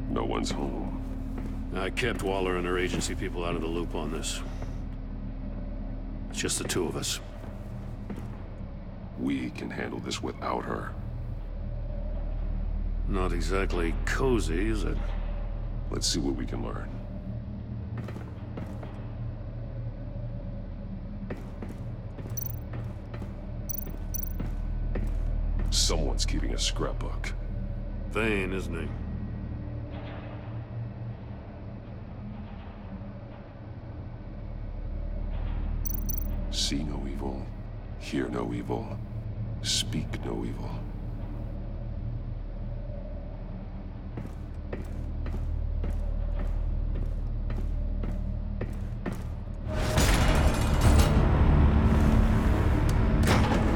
No one's home. I kept Waller and her agency people out of the loop on this. It's just the two of us. We can handle this without her. Not exactly cozy, is it? Let's see what we can learn. Someone's keeping a scrapbook. Vain, isn't he? See no evil, hear no evil, speak no evil.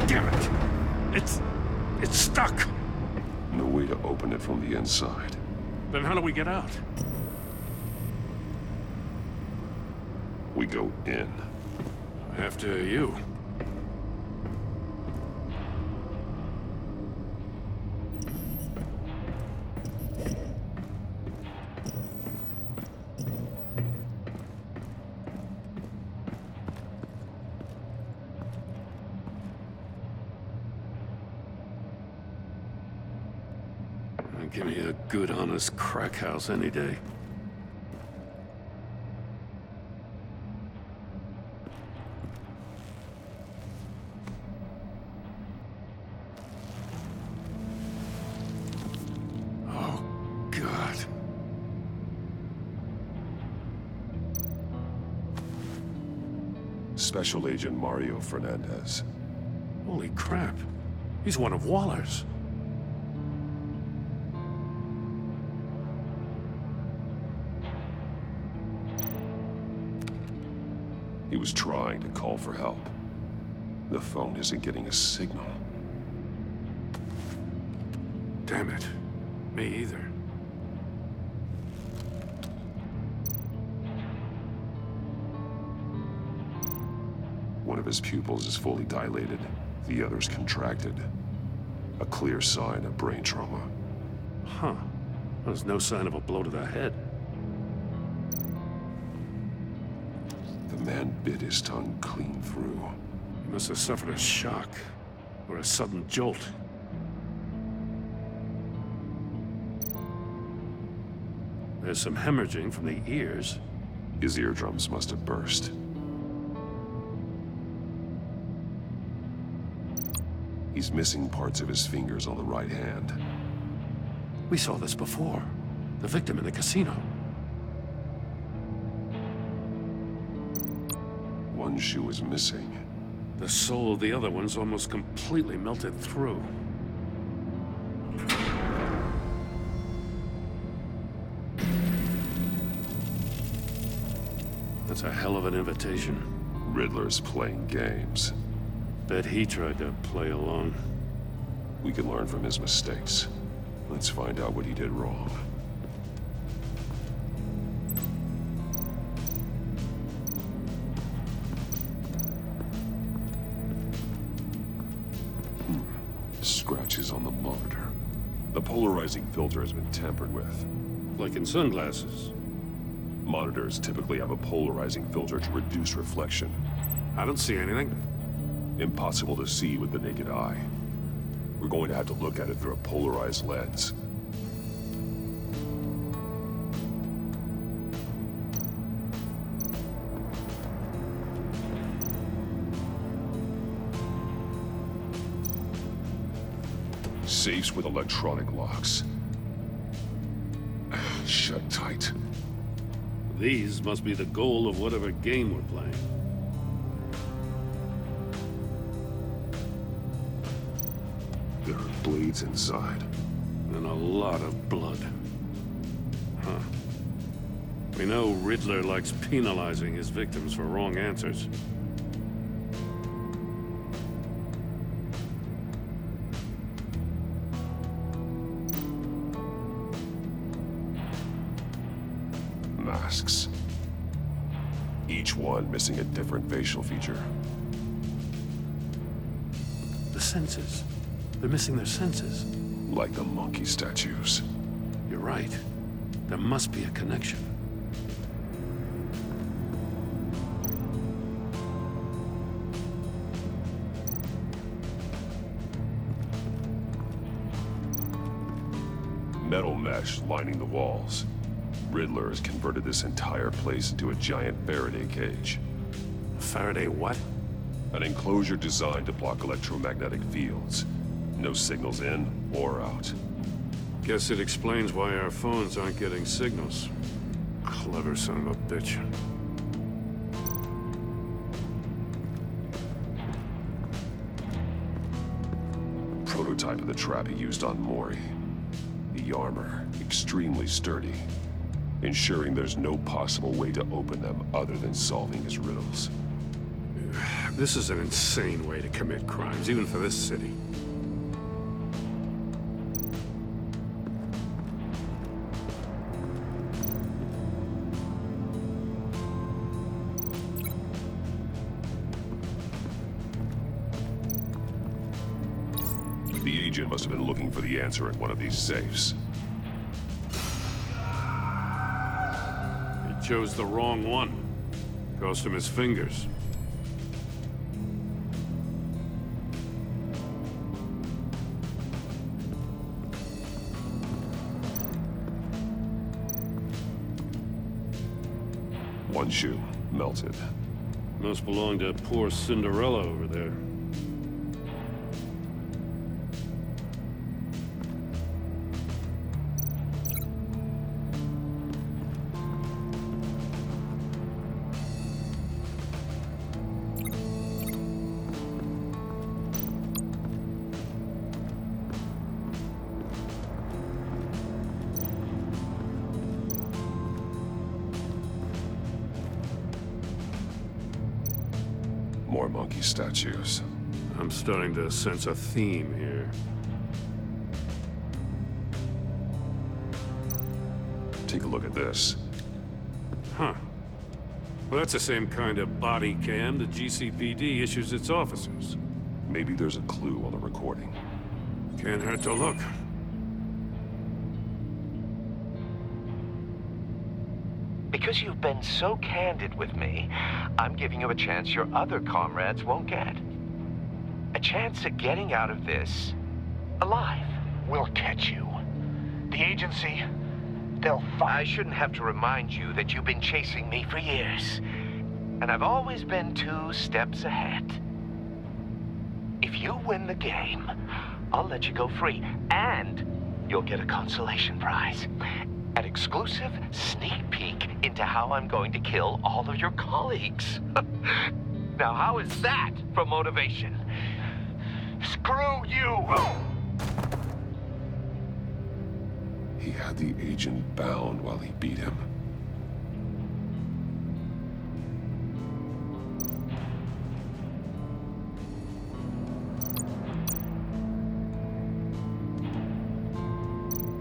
Damn it! It's stuck! No way to open it from the inside. Then how do we get out? We go in. After you. Give me a good, honest crack house any day. Oh, God. Special Agent Mario Fernandez. Holy crap. He's one of Waller's. He was trying to call for help. The phone isn't getting a signal. Damn it. Me either. One of his pupils is fully dilated, the other's contracted. A clear sign of brain trauma. Huh. There's no sign of a blow to the head. The man bit his tongue clean through. He must have suffered a shock, or a sudden jolt. There's some hemorrhaging from the ears. His eardrums must have burst. He's missing parts of his fingers on the right hand. We saw this before. The victim in the casino. One shoe is missing. The sole of the other one's almost completely melted through. That's a hell of an invitation. Riddler's playing games. Bet he tried to play along. We can learn from his mistakes. Let's find out what he did wrong. Scratches on the monitor. The polarizing filter has been tampered with. Like in sunglasses. Monitors typically have a polarizing filter to reduce reflection. I don't see anything. Impossible to see with the naked eye. We're going to have to look at it through a polarized lens. Safes with electronic locks. Shut tight. These must be the goal of whatever game we're playing. There are blades inside. And a lot of blood. Huh. We know Riddler likes penalizing his victims for wrong answers. masks. Each one missing a different facial feature. The senses. They're missing their senses. Like the monkey statues. You're right. There must be a connection. Metal mesh lining the walls. Riddler has converted this entire place into a giant Faraday cage. Faraday what? An enclosure designed to block electromagnetic fields. No signals in or out. Guess it explains why our phones aren't getting signals. Clever son of a bitch. Prototype of the trap he used on Mori. The armor, extremely sturdy, ensuring there's no possible way to open them other than solving his riddles. This is an insane way to commit crimes, even for this city. The agent must have been looking for the answer in one of these safes. He chose the wrong one. Cost him his fingers. One shoe, melted. Must belong to poor Cinderella over there. More monkey statues. I'm starting to sense a theme here. Take a look at this. Huh. Well, that's the same kind of body cam the GCPD issues its officers. Maybe there's a clue on the recording. Can't hurt to look. Because you've been so candid with me, I'm giving you a chance your other comrades won't get. A chance at getting out of this alive. We'll catch you. The agency, they'll find... I shouldn't have to remind you that you've been chasing me for years. And I've always been 2 steps ahead. If you win the game, I'll let you go free, and you'll get a consolation prize. An exclusive sneak peek into how I'm going to kill all of your colleagues. Now, how is that for motivation? Screw you! He had the agent bound while he beat him.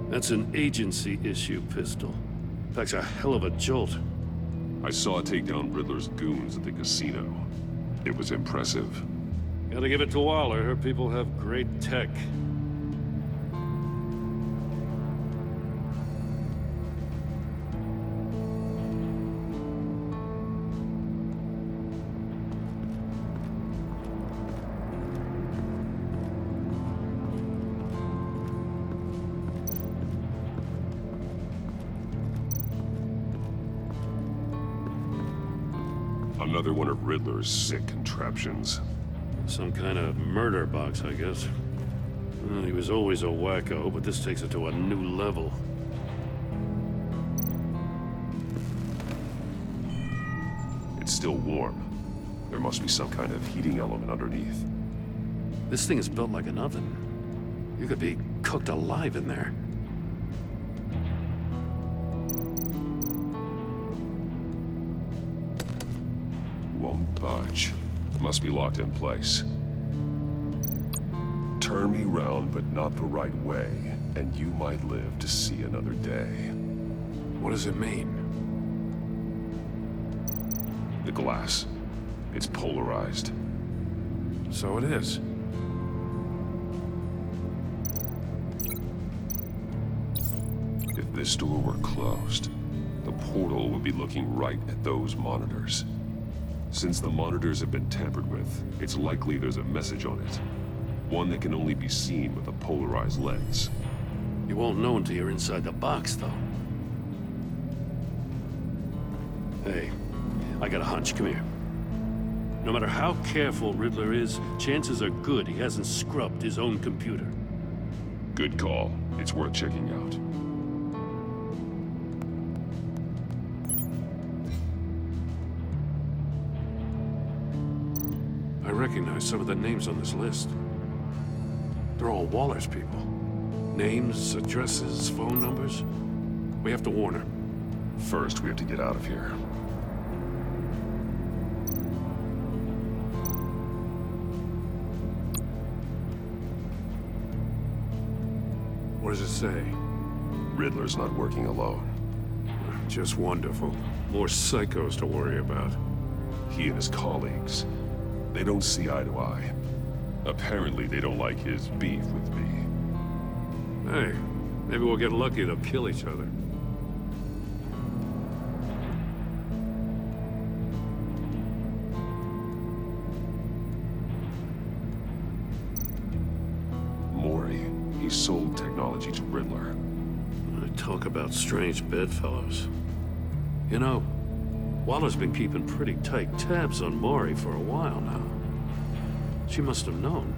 That's an agency-issue pistol. Packs a hell of a jolt. I saw it take down Riddler's goons at the casino. It was impressive. Gotta give it to Waller. Her people have great tech. Another one of Riddler's sick contraptions. Some kind of murder box, I guess. Well, he was always a wacko, but this takes it to a new level. It's still warm. There must be some kind of heating element underneath. This thing is built like an oven. You could be cooked alive in there. Won't budge. Must be locked in place. Turn me round, but not the right way, and you might live to see another day. What does it mean? The glass. It's polarized. So it is. If this door were closed, the portal would be looking right at those monitors. Since the monitors have been tampered with, it's likely there's a message on it. One that can only be seen with a polarized lens. You won't know until you're inside the box, though. Hey, I got a hunch. Come here. No matter how careful Riddler is, chances are good he hasn't scrubbed his own computer. Good call. It's worth checking out. I recognize some of the names on this list. They're all Waller's people. Names, addresses, phone numbers. We have to warn her. First, we have to get out of here. What does it say? Riddler's not working alone. Just wonderful. More psychos to worry about. He and his colleagues, they don't see eye to eye. Apparently, they don't like his beef with me. Hey, maybe we'll get lucky to kill each other. Mori, he sold technology to Riddler. Talk about strange bedfellows. You know, Waller's been keeping pretty tight tabs on Mori for a while now. She must have known.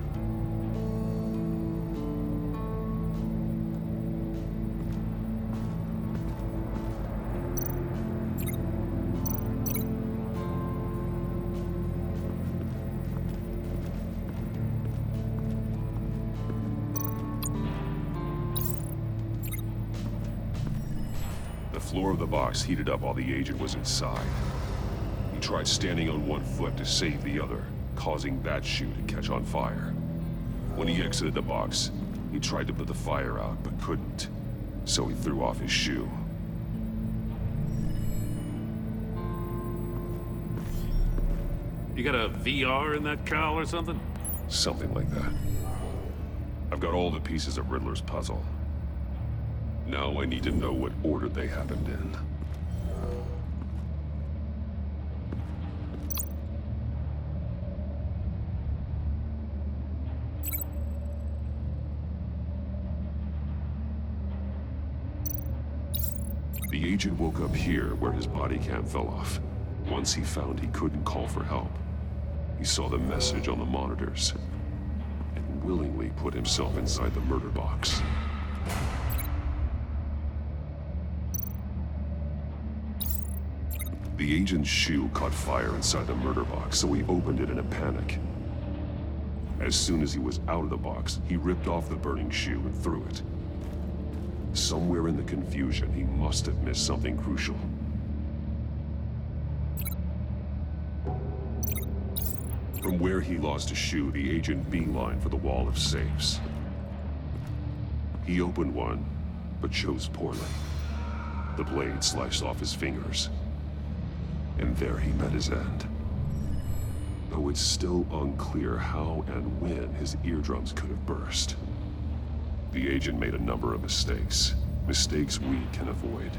The floor of the box heated up while the agent was inside. He tried standing on one foot to save the other, causing that shoe to catch on fire. When he exited the box, he tried to put the fire out, but couldn't. So he threw off his shoe. You got a VR in that cowl or something? Something like that. I've got all the pieces of Riddler's puzzle. Now I need to know what order they happened in. The agent woke up here where his body cam fell off. Once he found he couldn't call for help, he saw the message on the monitors and willingly put himself inside the murder box. The agent's shoe caught fire inside the murder box, so he opened it in a panic. As soon as he was out of the box, he ripped off the burning shoe and threw it. Somewhere in the confusion, he must have missed something crucial. From where he lost a shoe, the agent beelined for the wall of safes. He opened one, but chose poorly. The blade sliced off his fingers. And there he met his end. Though it's still unclear how and when his eardrums could have burst. The agent made a number of mistakes. Mistakes we can avoid.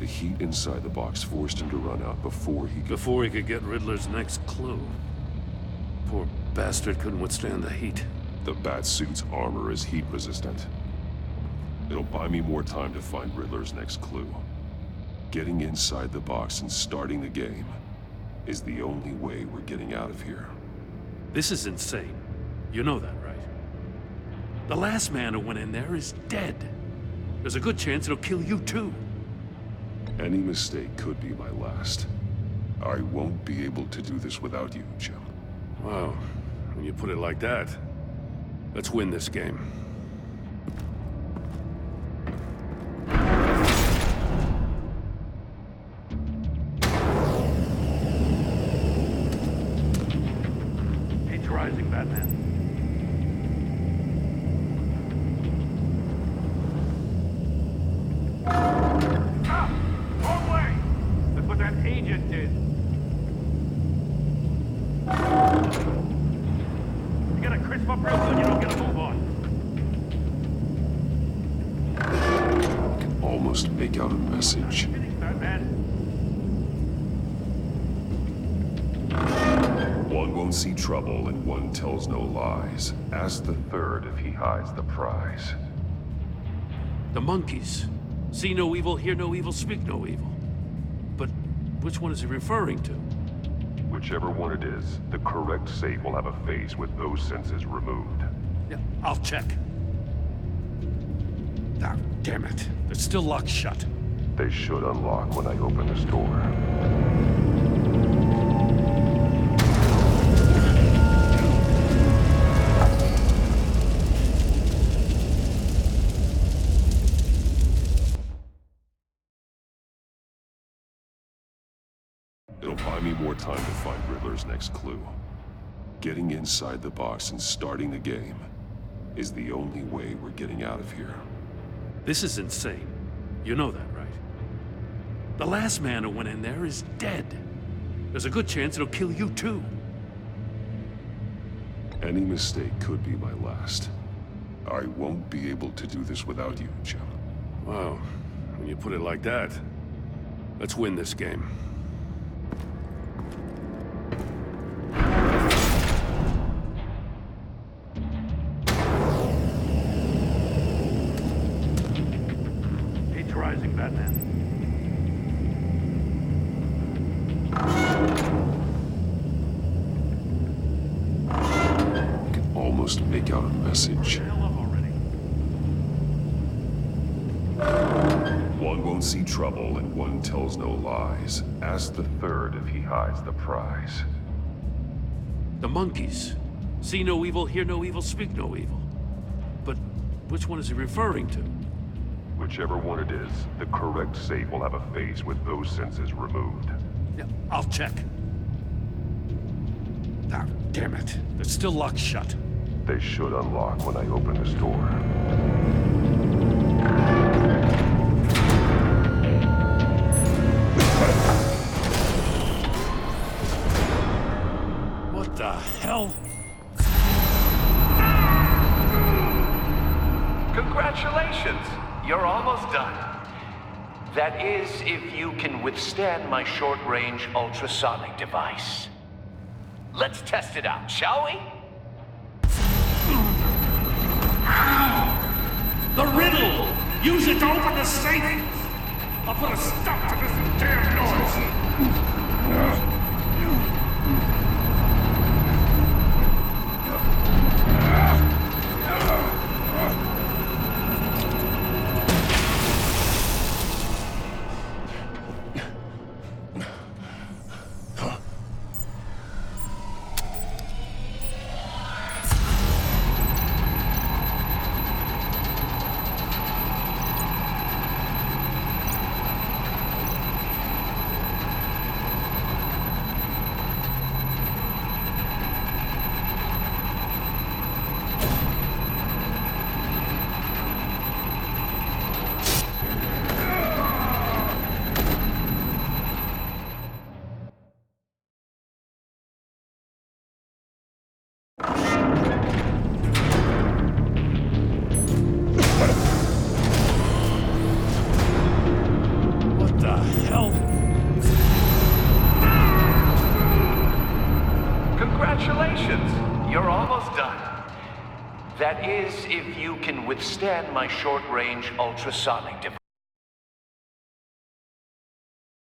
The heat inside the box forced him to run out before he Before he could get Riddler's next clue. Poor bastard couldn't withstand the heat. The Batsuit's armor is heat resistant. It'll buy me more time to find Riddler's next clue. Getting inside the box and starting the game is the only way we're getting out of here. This is insane. You know that, right? The last man who went in there is dead. There's a good chance it'll kill you too. Any mistake could be my last. I won't be able to do this without you, Jim. Wow, when you put it like that, let's win this game. Heat's rising, Batman. Wrong way! That's what that agent did. Real good you don't get a move on. Almost make out a message. One won't see trouble and one tells no lies. Ask the third if he hides the prize. The monkeys. See no evil, hear no evil, speak no evil. But which one is he referring to? Whichever one it is, the correct safe will have a face with those senses removed. Yeah, I'll check. Ah, damn it. They're still locked shut. They should unlock when I open this door. It'll buy me more time to find Riddler's next clue. Getting inside the box and starting the game is the only way we're getting out of here. This is insane. You know that, right? The last man who went in there is dead. There's a good chance it'll kill you too. Any mistake could be my last. I won't be able to do this without you, Jim. Wow, when you put it like that, let's win this game. Rising, Batman. I can almost make out a message. One won't see trouble and one tells no lies. Ask the third if he hides the prize. The monkeys. See no evil, hear no evil, speak no evil. But which one is he referring to? Whichever one it is, the correct safe will have a face with those senses removed. Yeah, I'll check. Ah, damn it. They're still locked shut. They should unlock when I open this door. What the hell? Congratulations! You're almost done. That is, if you can withstand my short-range ultrasonic device. Let's test it out, shall we? The riddle! Use it to open the safe! I'll put a stop to this damn noise! That is, if you can withstand my short-range ultrasonic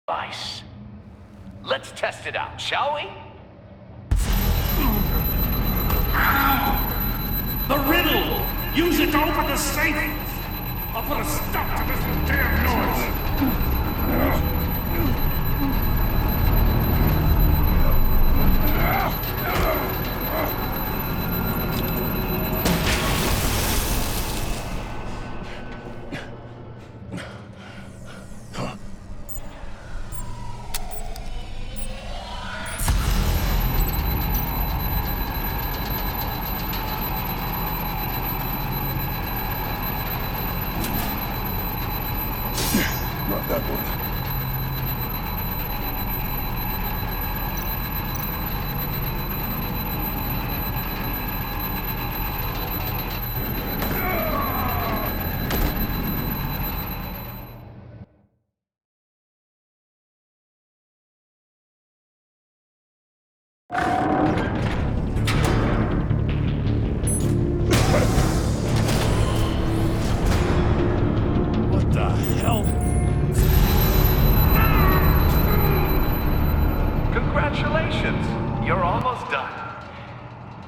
device. Let's test it out, shall we? The riddle! Use it to open the safe! I'll put a stop to this damn noise! Not that one. What the hell? Congratulations! You're almost done.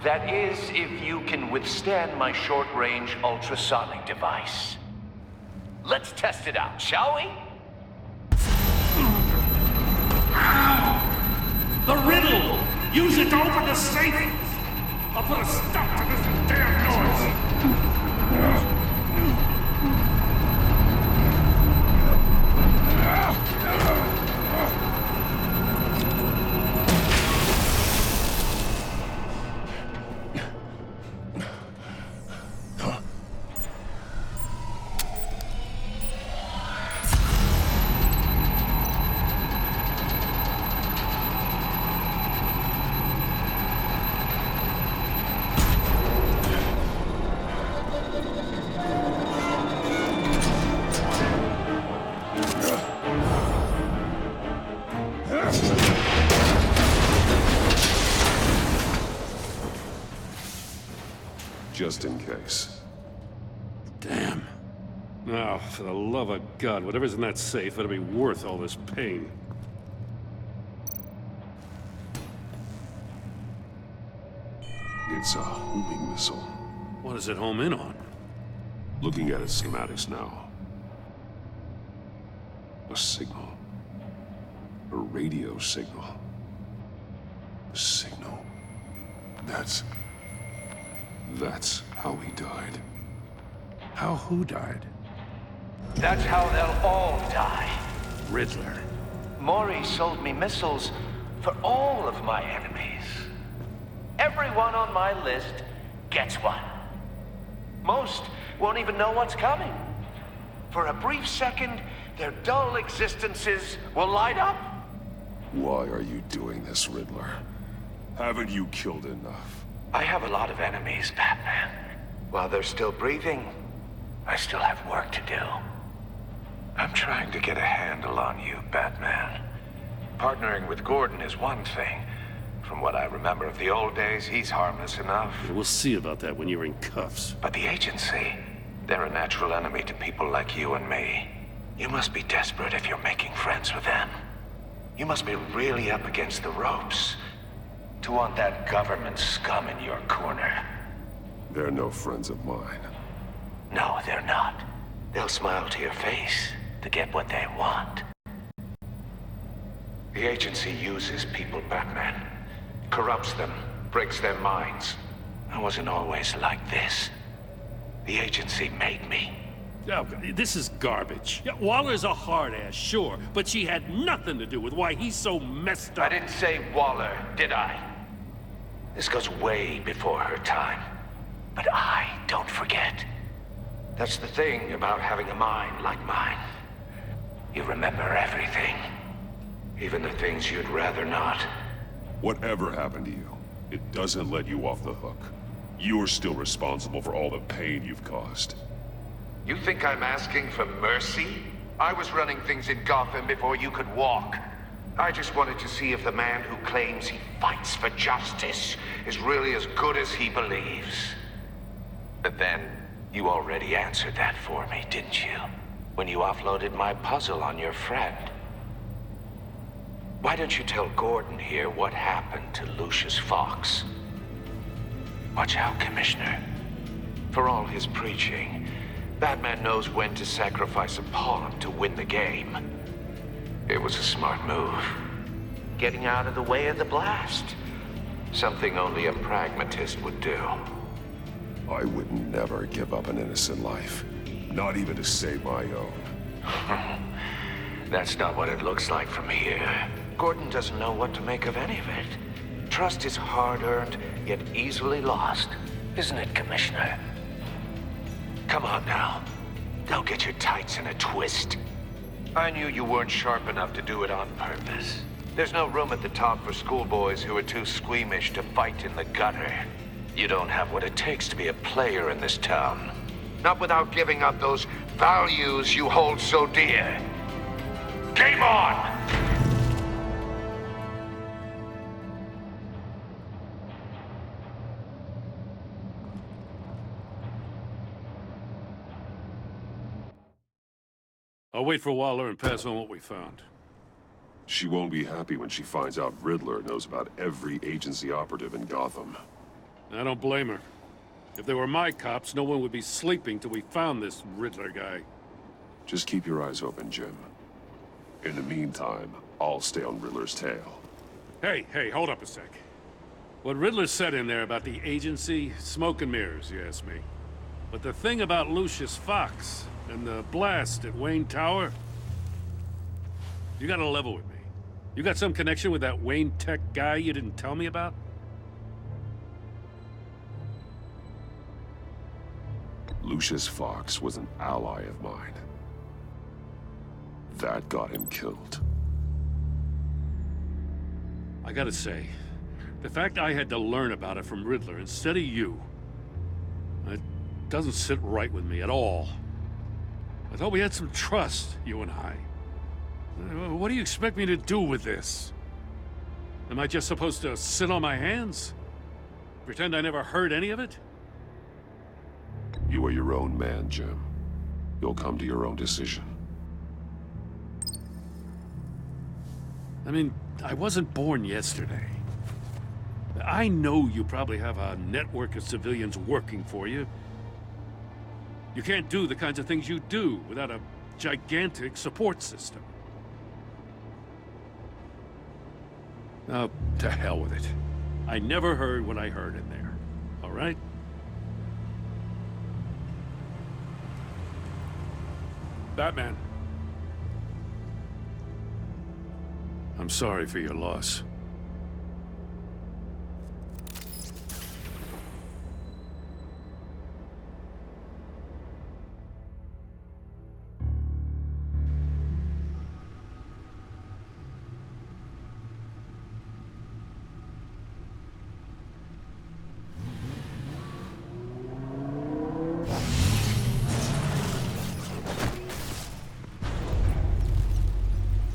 That is, if you can withstand my short-range ultrasonic device. Let's test it out, shall we? The riddle! Use it to open the safe! I'll put a stop to this damn noise! Just in case. Damn. Now, for the love of God, whatever's in that safe better be worth all this pain. It's a homing missile. What does it home in on? Looking at its schematics now. A signal. A radio signal. A signal. That's how he died. How who died? That's how they'll all die. Riddler. Maury sold me missiles for all of my enemies. Everyone on my list gets one. Most won't even know what's coming. For a brief second, their dull existences will light up. Why are you doing this, Riddler? Haven't you killed enough? I have a lot of enemies, Batman. While they're still breathing, I still have work to do. I'm trying to get a handle on you, Batman. Partnering with Gordon is one thing. From what I remember of the old days, he's harmless enough. We'll see about that when you're in cuffs. But the agency, they're a natural enemy to people like you and me. You must be desperate if you're making friends with them. You must be really up against the ropes to want that government scum in your corner. They're no friends of mine. No, they're not. They'll smile to your face to get what they want. The agency uses people, Batman. Corrupts them, breaks their minds. I wasn't always like this. The agency made me. Oh, this is garbage. Yeah, Waller's a hard-ass, sure, but she had nothing to do with why he's so messed up. I didn't say Waller, did I? This goes way before her time. But I don't forget. That's the thing about having a mind like mine. You remember everything. Even the things you'd rather not. Whatever happened to you, it doesn't let you off the hook. You're still responsible for all the pain you've caused. You think I'm asking for mercy? I was running things in Gotham before you could walk. I just wanted to see if the man who claims he fights for justice is really as good as he believes. But then, you already answered that for me, didn't you? When you offloaded my puzzle on your friend. Why don't you tell Gordon here what happened to Lucius Fox? Watch out, Commissioner. For all his preaching, Batman knows when to sacrifice a pawn to win the game. It was a smart move. Getting out of the way of the blast. Something only a pragmatist would do. I would never give up an innocent life. Not even to save my own. That's not what it looks like from here. Gordon doesn't know what to make of any of it. Trust is hard-earned, yet easily lost. Isn't it, Commissioner? Come on now. Don't get your tights in a twist. I knew you weren't sharp enough to do it on purpose. There's no room at the top for schoolboys who are too squeamish to fight in the gutter. You don't have what it takes to be a player in this town. Not without giving up those values you hold so dear. Game on! wait for Waller and pass on what we found. She won't be happy when she finds out Riddler knows about every agency operative in Gotham. I don't blame her. If they were my cops, no one would be sleeping till we found this Riddler guy. Just keep your eyes open, Jim. In the meantime, I'll stay on Riddler's tail. Hey, hold up a sec. What Riddler said in there about the agency, smoke and mirrors, you ask me. But the thing about Lucius Fox and the blast at Wayne Tower, you gotta level with me. You got some connection with that Wayne Tech guy you didn't tell me about? Lucius Fox was an ally of mine. That got him killed. I gotta say, the fact I had to learn about it from Riddler instead of you, it doesn't sit right with me at all. I thought we had some trust, you and I. What do you expect me to do with this? Am I just supposed to sit on my hands? Pretend I never heard any of it? You are your own man, Jim. You'll come to your own decision. I mean, I wasn't born yesterday. I know you probably have a network of civilians working for you. You can't do the kinds of things you do without a gigantic support system. Oh, to hell with it. I never heard what I heard in there. All right? Batman. I'm sorry for your loss.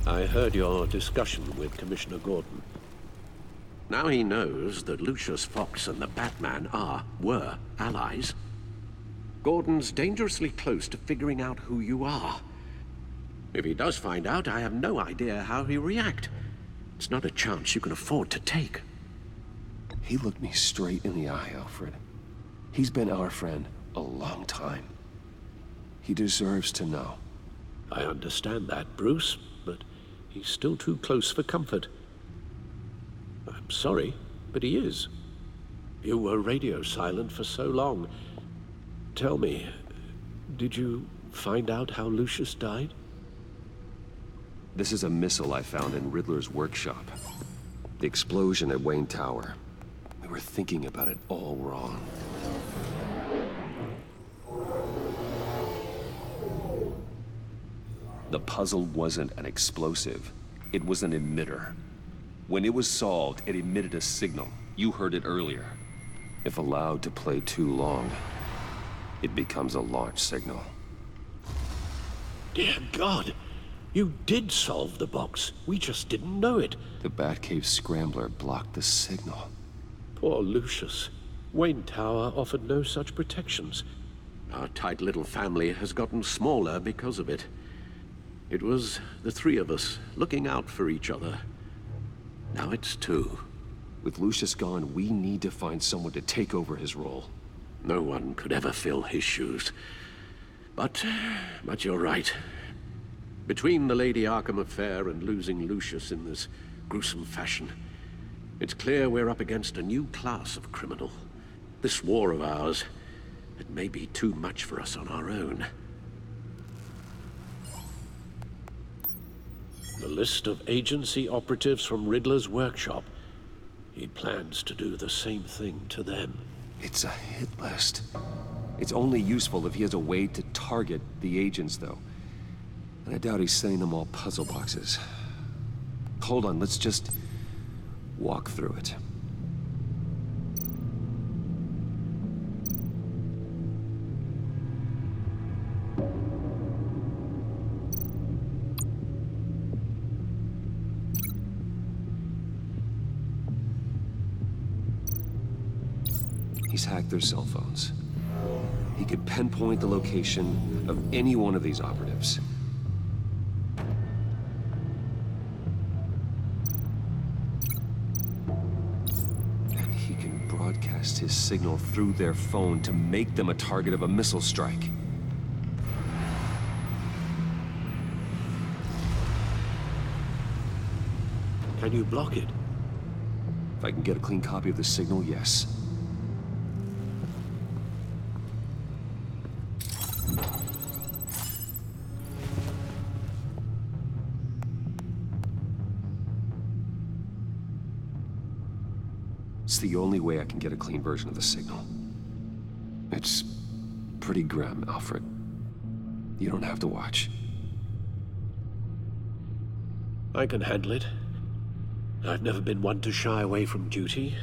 I heard your discussion with Commissioner Gordon. Now he knows that Lucius Fox and the Batman were allies. Gordon's dangerously close to figuring out who you are. If he does find out, I have no idea how he'll react. It's not a chance you can afford to take. He looked me straight in the eye, Alfred. He's been our friend a long time. He deserves to know. I understand that, Bruce, but he's still too close for comfort. I'm sorry, but he is. You were radio silent for so long. Tell me, did you find out how Lucius died? This is a missile I found in Riddler's workshop. The explosion at Wayne Tower. We were thinking about it all wrong. The puzzle wasn't an explosive. It was an emitter. When it was solved, it emitted a signal. You heard it earlier. If allowed to play too long, it becomes a launch signal. Dear God! You did solve the box. We just didn't know it. The Batcave scrambler blocked the signal. Poor Lucius. Wayne Tower offered no such protections. Our tight little family has gotten smaller because of it. It was the three of us looking out for each other. Now it's two. With Lucius gone, we need to find someone to take over his role. No one could ever fill his shoes. But you're right. Between the Lady Arkham affair and losing Lucius in this gruesome fashion, it's clear we're up against a new class of criminal. This war of ours, it may be too much for us on our own. The list of agency operatives from Riddler's workshop. He plans to do the same thing to them. It's a hit list. It's only useful if he has a way to target the agents, though. And I doubt he's sending them all puzzle boxes. Hold on, let's just walk through it. He's hacked their cell phones. He could pinpoint the location of any one of these operatives. broadcast his signal through their phone to make them a target of a missile strike. Can you block it? If I can get a clean copy of the signal, yes. It's the only way I can get a clean version of the signal. It's pretty grim, Alfred. You don't have to watch. I can handle it. I've never been one to shy away from duty,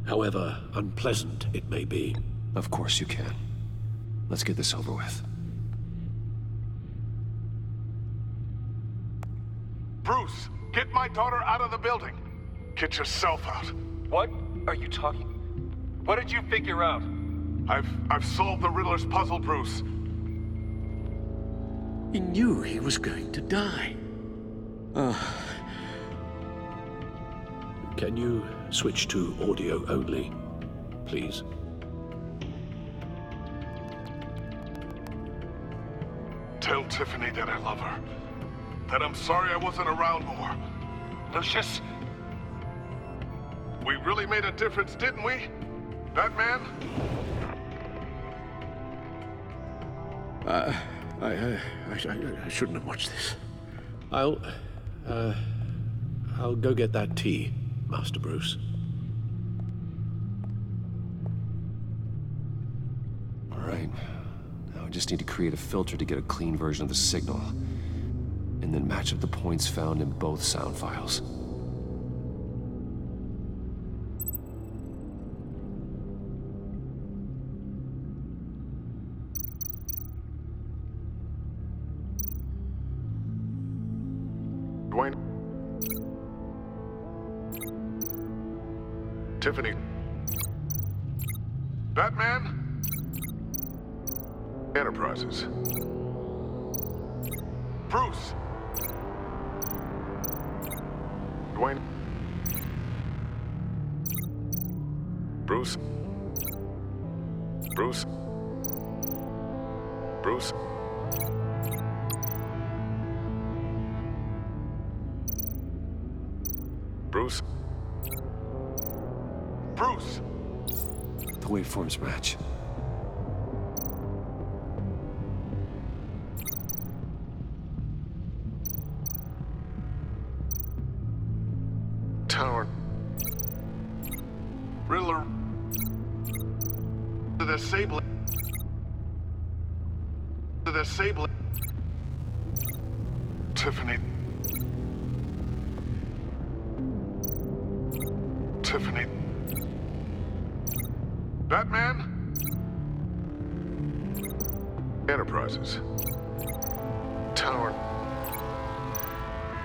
however unpleasant it may be. Of course you can. Let's get this over with. Bruce, get my daughter out of the building. Get yourself out. What are you talking? What did you figure out? I've solved the Riddler's puzzle, Bruce. He knew he was going to die. Can you switch to audio only, please? Tell Tiffany that I love her. That I'm sorry I wasn't around more. Lucius? We really made a difference, didn't we? Batman? I shouldn't have watched this. I'll go get that tea, Master Bruce. All right. Now I just need to create a filter to get a clean version of the signal, and then match up the points found in both sound files. Dwayne? Tiffany? Batman? Enterprises. Bruce? Dwayne? Bruce? Bruce? Bruce? Bruce? Bruce! The waveforms match. Tower. Riddler. To the Sable. To the Sable. Tiffany. Tiffany. Batman? Enterprises. Tower.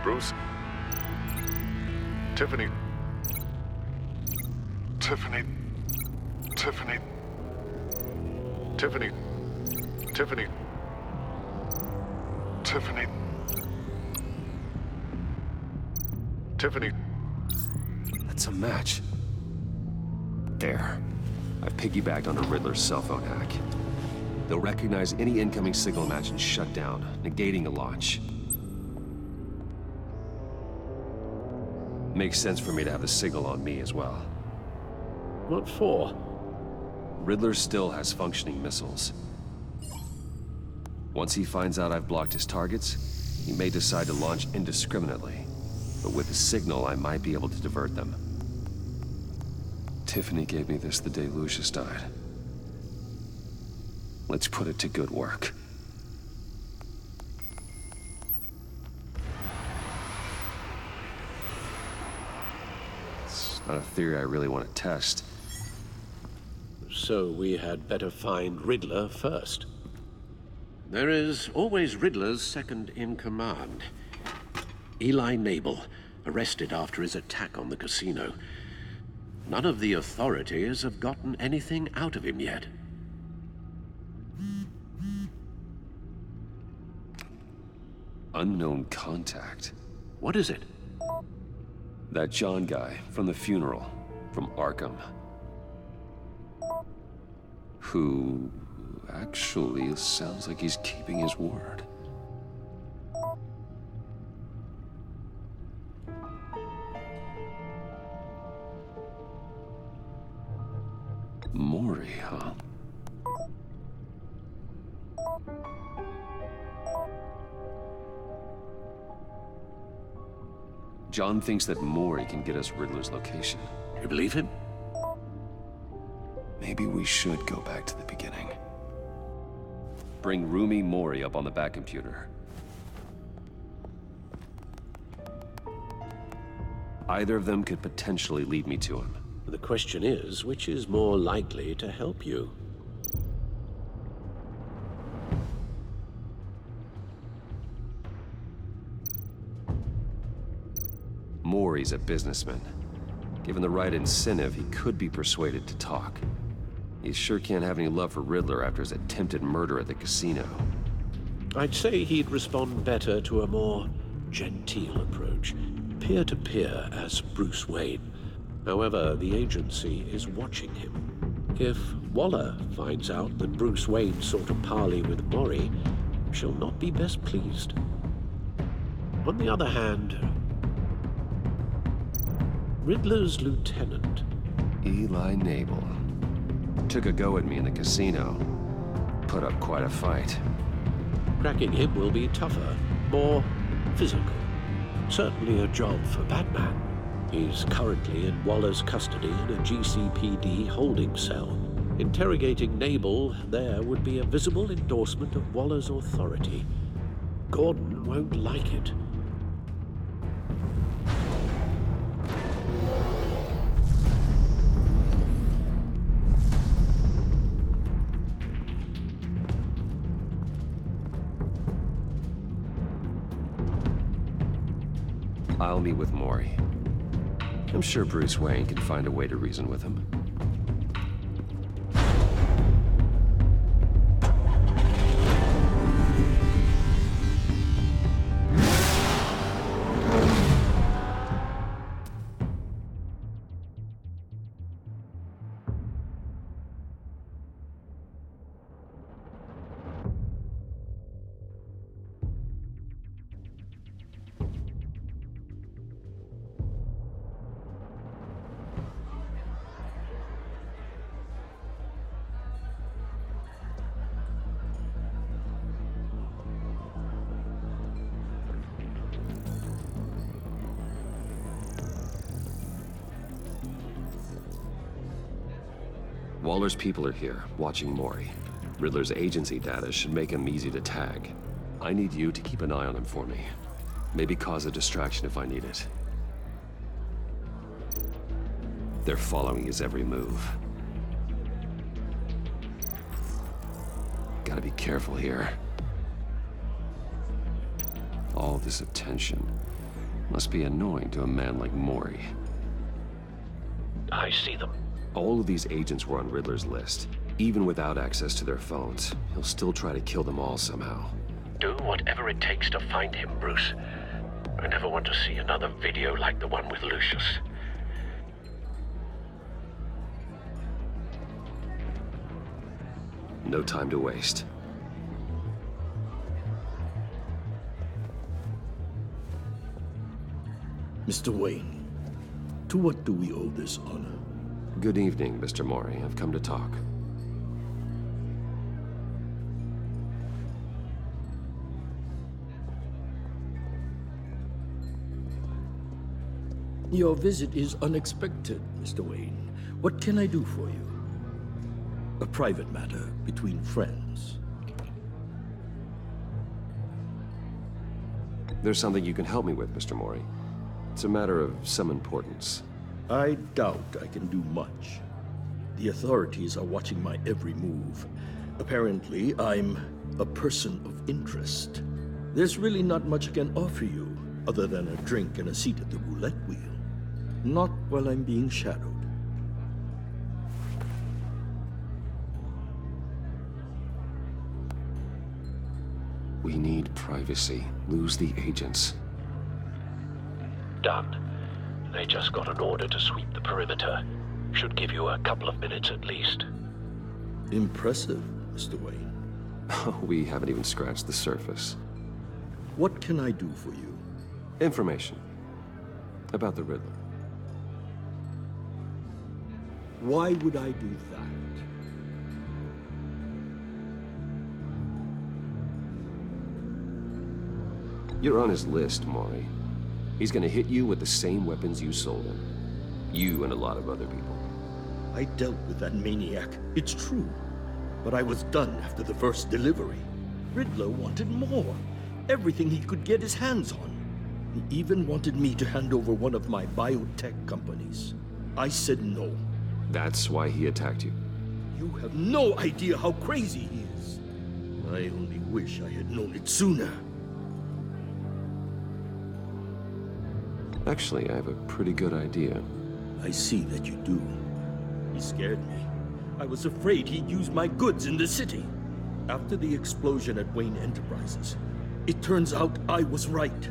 Bruce. Tiffany. Tiffany. Tiffany. Tiffany. Tiffany. Tiffany. Tiffany. That's a match. There. I've piggybacked on a Riddler's cell phone hack. They'll recognize any incoming signal match and shut down, negating a launch. Makes sense for me to have the signal on me as well. What for? Riddler still has functioning missiles. Once he finds out I've blocked his targets, he may decide to launch indiscriminately. But with the signal, I might be able to divert them. Tiffany gave me this the day Lucius died. Let's put it to good work. It's not a theory I really want to test. So we had better find Riddler first. There is always Riddler's second in command. Eli Nabel, arrested after his attack on the casino. None of the authorities have gotten anything out of him yet. Unknown contact. What is it? That John guy from the funeral, from Arkham. Who actually sounds like he's keeping his word. Maury, huh? John thinks that Maury can get us Riddler's location. You believe him? Maybe we should go back to the beginning. Bring Rumi Maury up on the back computer. Either of them could potentially lead me to him. The question is, which is more likely to help you? Maury's a businessman. Given the right incentive, he could be persuaded to talk. He sure can't have any love for Riddler after his attempted murder at the casino. I'd say he'd respond better to a more genteel approach, peer-to-peer as Bruce Wayne. However, the agency is watching him. If Waller finds out that Bruce Wayne sought a parley with Maury, she'll not be best pleased. On the other hand, Riddler's lieutenant, Eli Nabel. Took a go at me in the casino. Put up quite a fight. cracking him will be tougher, more physical. Certainly a job for Batman. He's currently in Waller's custody in a GCPD holding cell. Interrogating Nabel there would be a visible endorsement of Waller's authority. Gordon won't like it. I'll meet with Maury. I'm sure Bruce Wayne can find a way to reason with him. Waller's people are here, watching Maury. Riddler's agency data should make him easy to tag. I need you to keep an eye on him for me. Maybe cause a distraction if I need it. They're following his every move. Gotta be careful here. All this attention must be annoying to a man like Maury. I see them. All of these agents were on Riddler's list. Even without access to their phones, he'll still try to kill them all somehow. Do whatever it takes to find him, Bruce. I never want to see another video like the one with Lucius. No time to waste. Mr. Wayne, to what do we owe this honor? Good evening, Mr. Maury. I've come to talk. Your visit is unexpected, Mr. Wayne. What can I do for you? A private matter between friends. There's something you can help me with, Mr. Maury. It's a matter of some importance. I doubt I can do much. The authorities are watching my every move. Apparently, I'm a person of interest. There's really not much I can offer you, other than a drink and a seat at the roulette wheel. Not while I'm being shadowed. We need privacy. Lose the agents. Done. They just got an order to sweep the perimeter. Should give you a couple of minutes at least. Impressive, Mr. Wayne. We haven't even scratched the surface. What can I do for you? Information. About the Riddler. Why would I do that? You're on his list, Maury. He's gonna hit you with the same weapons you sold him. You and a lot of other people. I dealt with that maniac, it's true. But I was done after the first delivery. Riddler wanted more. Everything he could get his hands on. He even wanted me to hand over one of my biotech companies. I said no. That's why he attacked you. You have no idea how crazy he is. I only wish I had known it sooner. Actually, I have a pretty good idea. I see that you do. He scared me. I was afraid he'd use my goods in the city. After the explosion at Wayne Enterprises, it turns out I was right.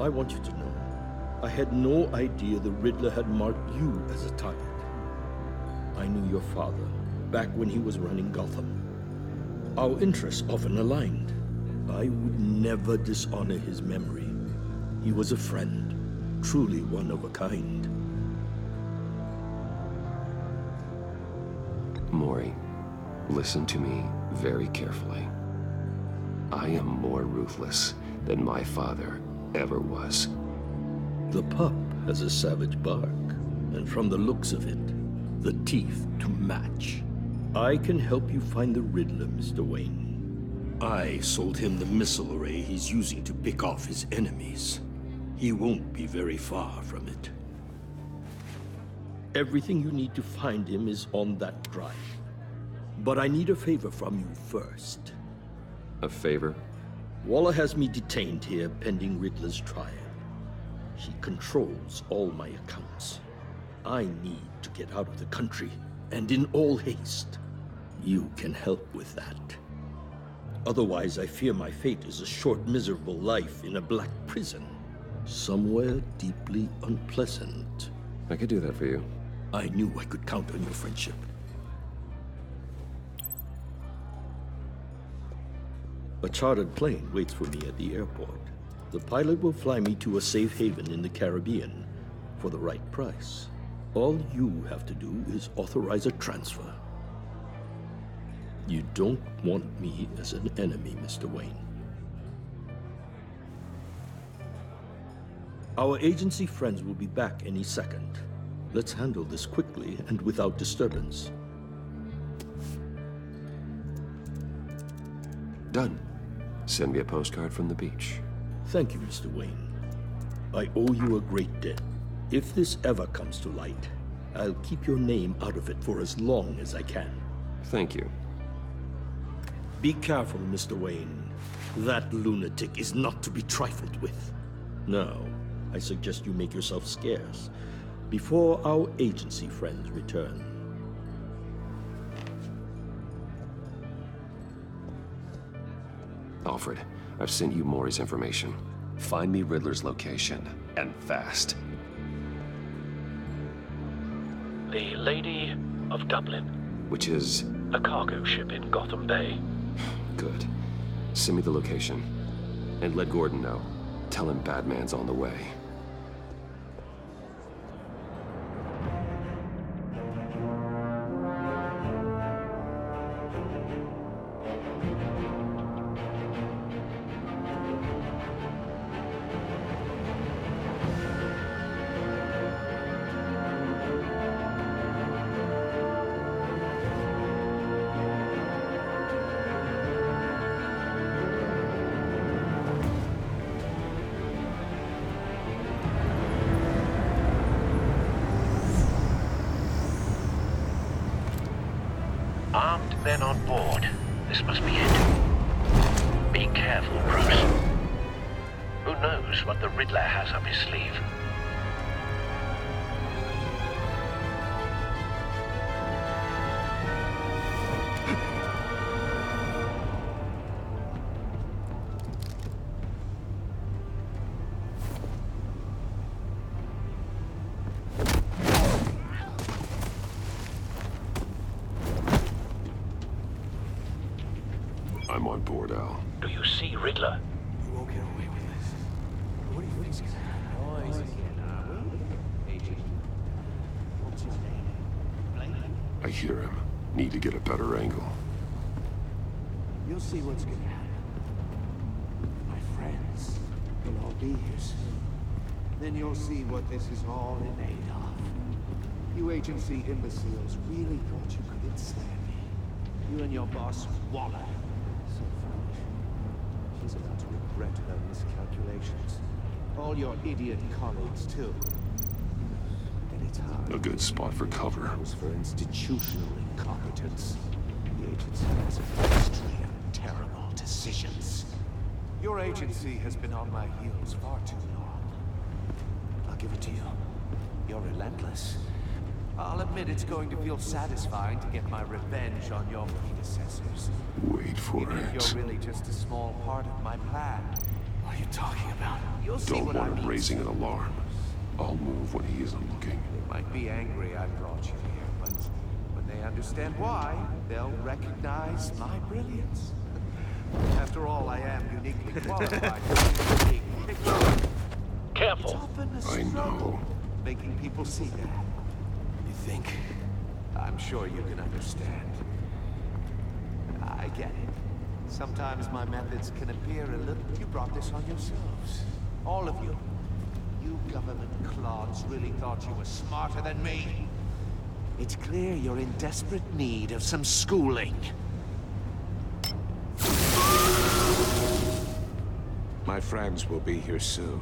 I want you to know, I had no idea the Riddler had marked you as a target. I knew your father back when he was running Gotham. Our interests often aligned. I would never dishonor his memory. He was a friend, truly one of a kind. Maury, listen to me very carefully. I am more ruthless than my father ever was. The pup has a savage bark, and from the looks of it, the teeth to match. I can help you find the Riddler, Mr. Wayne. I sold him the missile array he's using to pick off his enemies. He won't be very far from it. Everything you need to find him is on that drive. But I need a favor from you first. A favor? Waller has me detained here pending Riddler's trial. She controls all my accounts. I need to get out of the country, and in all haste. You can help with that. Otherwise, I fear my fate is a short, miserable life in a black prison. Somewhere deeply unpleasant. I could do that for you. I knew I could count on your friendship. A chartered plane waits for me at the airport. The pilot will fly me to a safe haven in the Caribbean for the right price. All you have to do is authorize a transfer. You don't want me as an enemy, Mr. Wayne. Our agency friends will be back any second. Let's handle this quickly and without disturbance. Done. Send me a postcard from the beach. Thank you, Mr. Wayne. I owe you a great debt. If this ever comes to light, I'll keep your name out of it for as long as I can. Thank you. Be careful, Mr. Wayne. That lunatic is not to be trifled with. Now, I suggest you make yourself scarce before our agency friends return. Alfred, I've sent you Maury's information. Find me Riddler's location, and fast. The Lady of Dublin. Which is? A cargo ship in Gotham Bay. Good. Send me the location. And let Gordon know. Tell him Batman's on the way. Armed men on board. This must be it. Be careful, Bruce. Who knows what the Riddler has up his sleeve? on board, Al. Do you see Riddler? You won't get away with this. What do you think's gonna happen? Noise again, are we? Agent. What's his name? Blake? I hear him. Need to get a better angle. You'll see what's gonna happen. My friends will all be here soon. Then you'll see what this is all in aid of. You agency imbeciles really thought you could ensnare me. You and your boss, Waller. So foolish. She's about to regret her miscalculations. All your idiot colleagues, too. And it's hard. A good spot for cover. For institutional incompetence. The agency has a history of terrible decisions. Your agency has been on my heels far too long. I'll give it to you. You're relentless. I'll admit it's going to feel satisfying to get my revenge on your predecessors. Wait for Even if it. you're really just a small part of my plan. What are you talking about? You'll see Don't what I want him mean. raising an alarm. I'll move when he isn't looking. They might be angry I brought you here, but when they understand why, they'll recognize my brilliance. After all, I am uniquely qualified for being pictured. It's Careful. often a I struggle know. making people see that. You think? I'm sure you can understand. I get it. Sometimes my methods can appear a little... You brought this on yourselves. All of you. You government clods really thought you were smarter than me. It's clear you're in desperate need of some schooling. My friends will be here soon.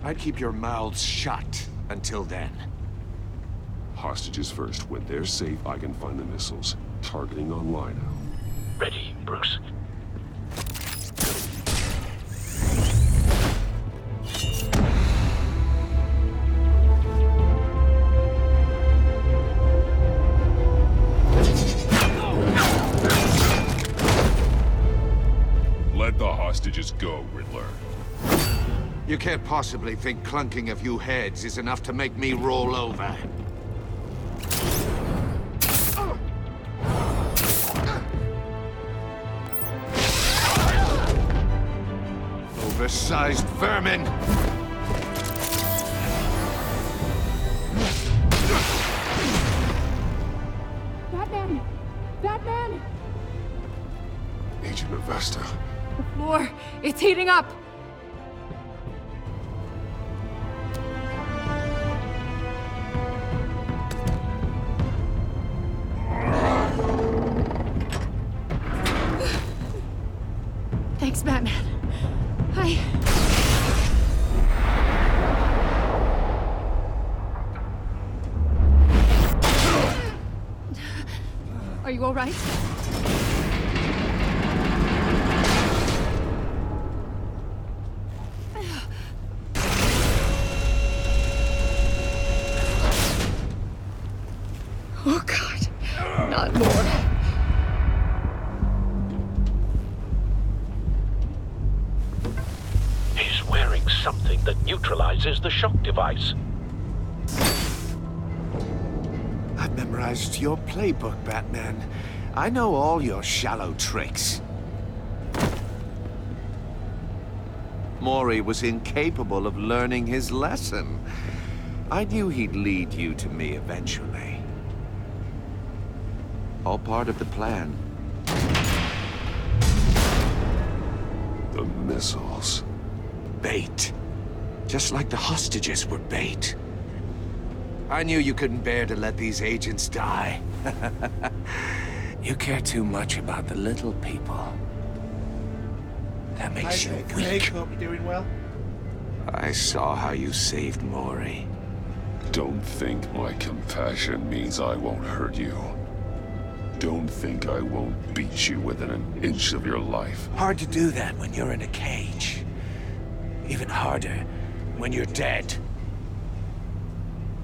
I'd keep your mouths shut until then. Hostages first. When they're safe, I can find the missiles. Targeting online now. Ready, Bruce. Let the hostages go, Riddler. You can't possibly think clunking a few heads is enough to make me roll over. Oversized vermin! Batman! Batman! Agent Avesta. The floor, it's heating up! Thanks, Batman. Are you all right? Oh, God. Not more. He's wearing something that neutralizes the shock device. I've memorized your playbook, Batman. I know all your shallow tricks. Mori was incapable of learning his lesson. I knew he'd lead you to me eventually. All part of the plan. The missiles. Bait. Just like the hostages were bait. I knew you couldn't bear to let these agents die. You care too much about the little people. That makes you weak. Hope you're doing well. I saw how you saved Mori. Don't think my compassion means I won't hurt you. Don't think I won't beat you within an inch of your life. Hard to do that when you're in a cage. Even harder when you're dead.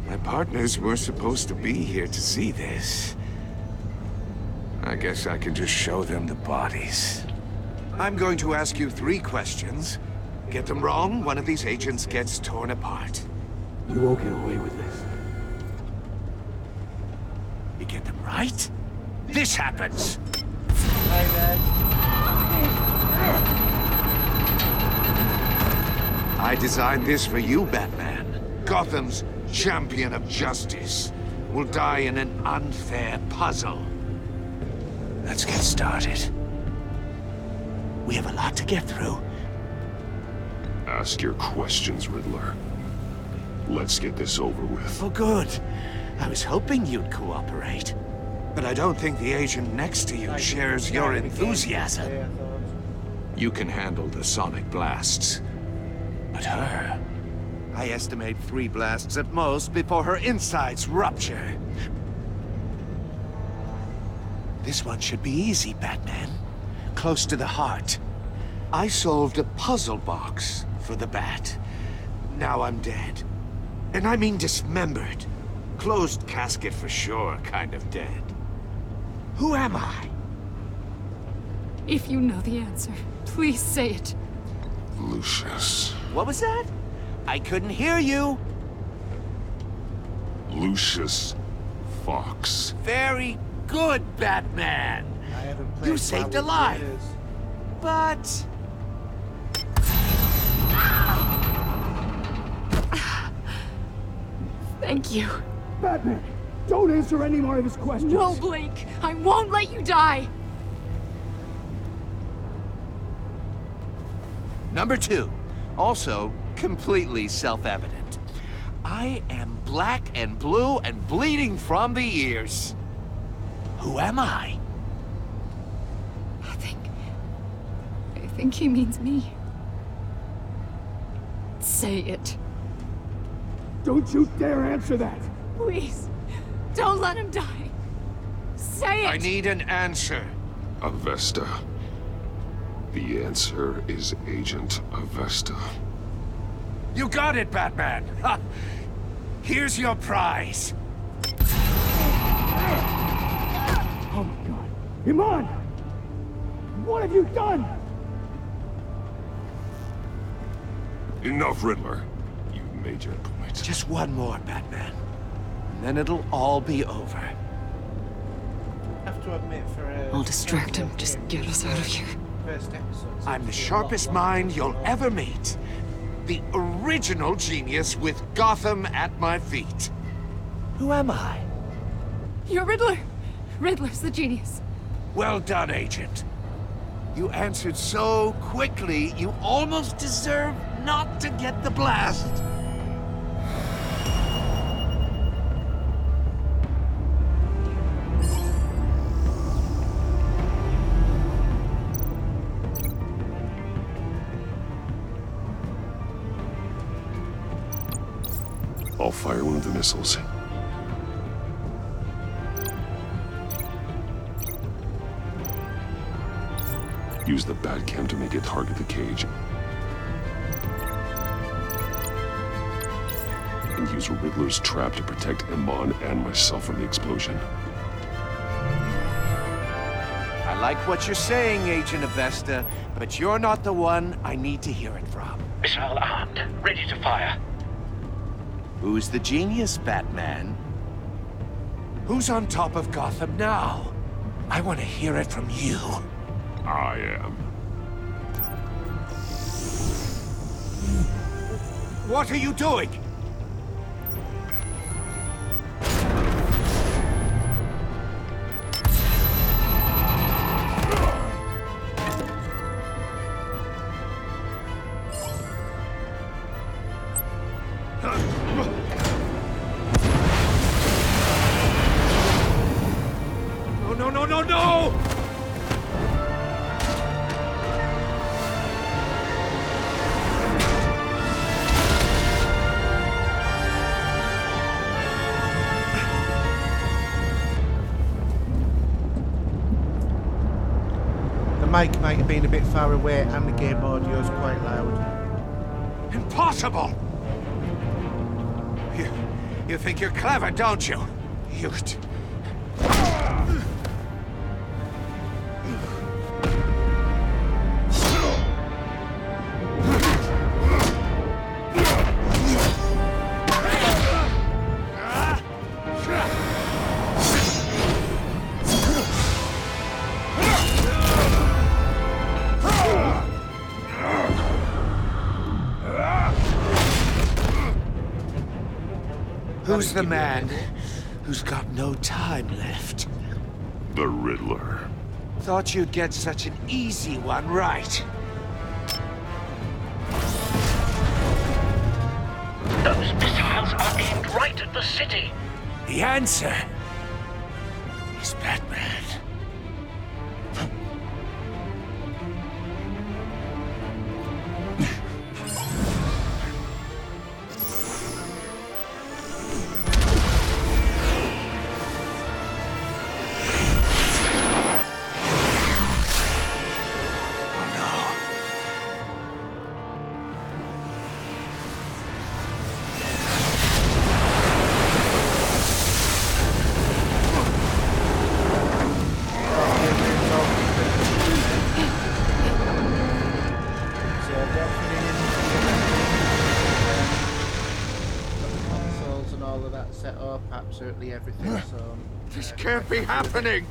My partners were supposed to be here to see this. I guess I can just show them the bodies. I'm going to ask you 3 questions. Get them wrong, one of these agents gets torn apart. You won't get away with this. You get them right, this happens. Hi, Dad. I designed this for you, Batman. Gotham's champion of justice will die in an unfair puzzle. Let's get started. We have a lot to get through. Ask your questions, Riddler. Let's get this over with. Oh, good. I was hoping you'd cooperate. But I don't think the agent next to you shares your enthusiasm. You can handle the sonic blasts. But her... I estimate 3 blasts at most before her insides rupture. This one should be easy, Batman. Close to the heart. I solved a puzzle box for the Bat. Now I'm dead. And I mean dismembered. Closed casket for sure, kind of dead. Who am I? If you know the answer, please say it. Lucius. What was that? I couldn't hear you. Lucius Fox. Very good, Batman. I haven't played You saved a life. But... Thank you. Batman, don't answer any more of his questions. No, Blake. I won't let you die. Number 2. Also, completely self-evident. I am black and blue and bleeding from the ears. Who am I? I think he means me. Say it. Don't you dare answer that! Please. Don't let him die. Say it! I need an answer. Avesta. The answer is Agent Avesta. You got it, Batman! Ha! Here's your prize. Oh my god. Iman! What have you done? Enough, Riddler. You've made your point. Just one more, Batman. And then it'll all be over. Have to admit, I'll distract him. Just get us out of here. I'm the sharpest mind you'll ever meet. The original genius with Gotham at my feet. Who am I? You're Riddler. Riddler's the genius. Well done, Agent. You answered so quickly, you almost deserve not to get the blast. I'll fire one of the missiles. Use the Batcam to make it target the cage. And use Riddler's trap to protect Iman and myself from the explosion. I like what you're saying, Agent Avesta, but you're not the one I need to hear it from. Missile armed, ready to fire. Who's the genius, Batman? Who's on top of Gotham now? I want to hear it from you. I am. What are you doing? No, no, no, no, no! The mic might have been a bit far away and the game audio's quite loud. Impossible! You think you're clever, don't you? You... Who's the man who's got no time left? The Riddler. Thought you'd get such an easy one right. Those missiles are aimed right at the city. The answer is Batman. Set up absolutely everything, so This can't be happening!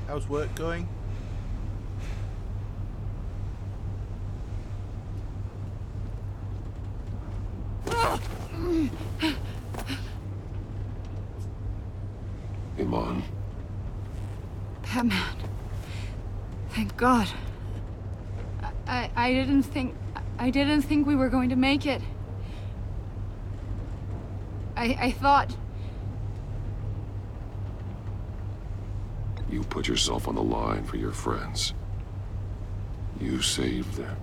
how's work going? Iman. Batman. Thank God. I didn't think we were going to make it. I thought... You put yourself on the line for your friends. You saved them.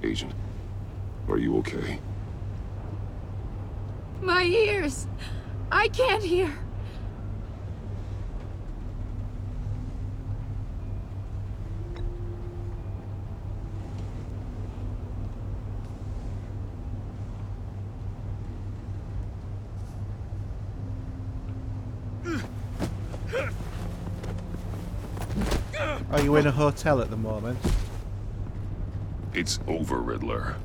Agent, are you okay? My ears! I can't hear! Are you in a hotel at the moment? It's over, Riddler.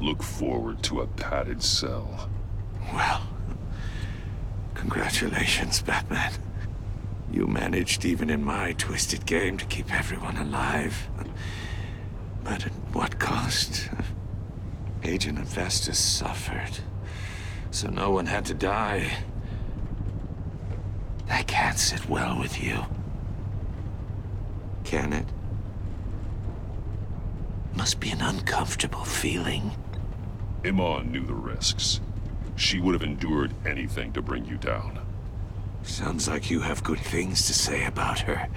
Look forward to a padded cell. Well, congratulations, Batman. You managed, even in my twisted game, to keep everyone alive. But at what cost? Agent Infestus suffered, so no one had to die. That can't sit well with you. Can it? Must be an uncomfortable feeling. Iman knew the risks. She would have endured anything to bring you down. Sounds like you have good things to say about her.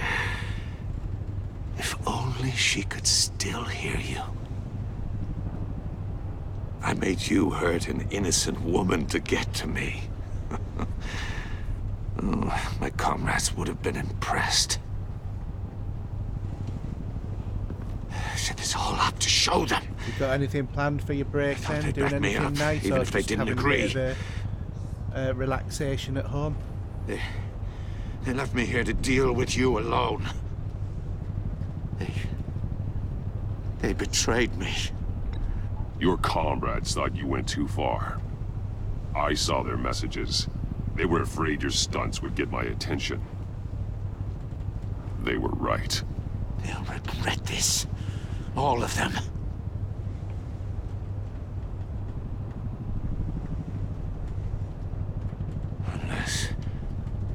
If only she could still hear you. I made you hurt an innocent woman to get to me. Oh, my comrades would have been impressed. Set this all up to show them. You got anything planned for your break then? they'd Doing back me anything up, nice, even or if they just didn't having agree. a bit of relaxation at home? They left me here to deal with you alone. They betrayed me. Your comrades thought you went too far. I saw their messages. They were afraid your stunts would get my attention. They were right. They'll regret this. All of them.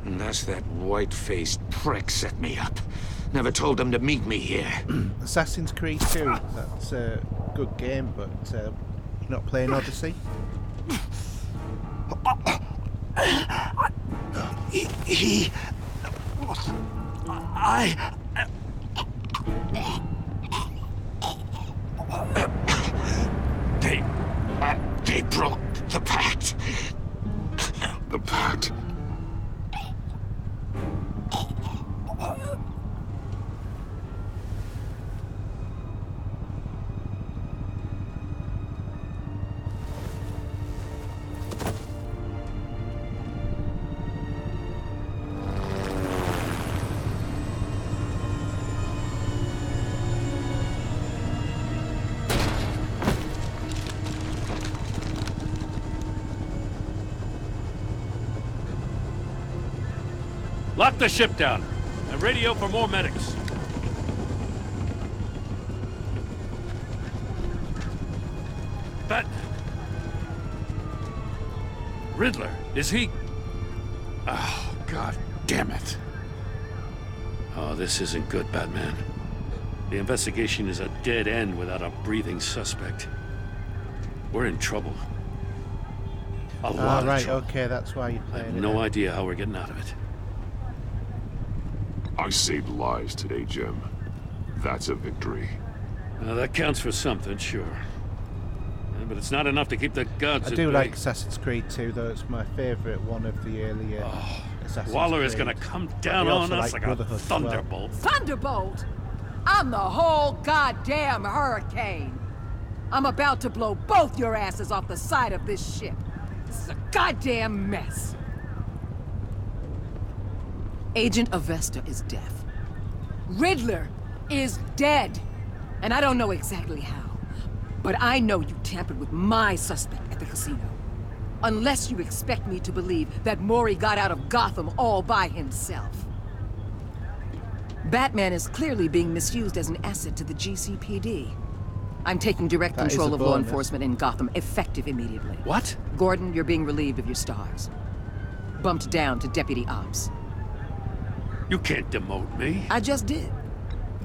Unless that white-faced prick set me up. Never told them to meet me here. Assassin's Creed 2, that's a good game, but you're not playing Odyssey? They broke the pact. The pact? Lock the ship down and radio for more medics. But Riddler, is he? Oh, God damn it. Oh, this isn't good, Batman. The investigation is a dead end without a breathing suspect. We're in trouble. A lot of trouble. Okay, that's why you I played have it. no idea how we're getting out of it. I saved lives today, Jim. That's a victory. Now, that counts for something, sure. Yeah, but it's not enough to keep the gods I at do bay. like Assassin's Creed 2, though. It's my favourite one of the earlier Assassin's Waller Creed. is gonna come down I on also us like like a Brotherhood as well. thunderbolt. Thunderbolt? I'm the whole goddamn hurricane. I'm about to blow both your asses off the side of this ship. This is a goddamn mess. Agent Avesta is deaf. Riddler is dead. And I don't know exactly how. But I know you tampered with my suspect at the casino. Unless you expect me to believe that Mori got out of Gotham all by himself. Batman is clearly being misused as an asset to the GCPD. I'm taking direct That is control a of law bonus. enforcement in Gotham, effective immediately. What? Gordon, you're being relieved of your stars. Bumped down to Deputy Ops. You can't demote me. I just did.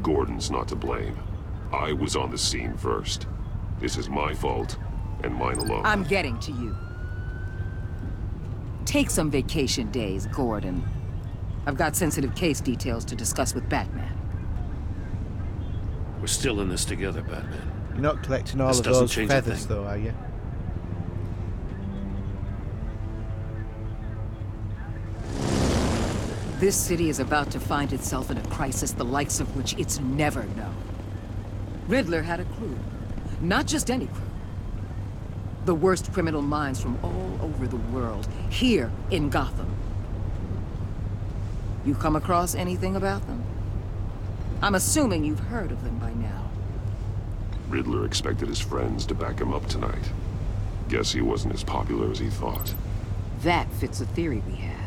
Gordon's not to blame. I was on the scene first. This is my fault, and mine alone. I'm getting to you. Take some vacation days, Gordon. I've got sensitive case details to discuss with Batman. We're still in this together, Batman. You're not collecting all This of doesn't those change a feathers, thing. though, are you? This city is about to find itself in a crisis the likes of which it's never known. Riddler had a crew. Not just any crew. The worst criminal minds from all over the world, here in Gotham. You come across anything about them? I'm assuming you've heard of them by now. Riddler expected his friends to back him up tonight. Guess he wasn't as popular as he thought. That fits a theory we have.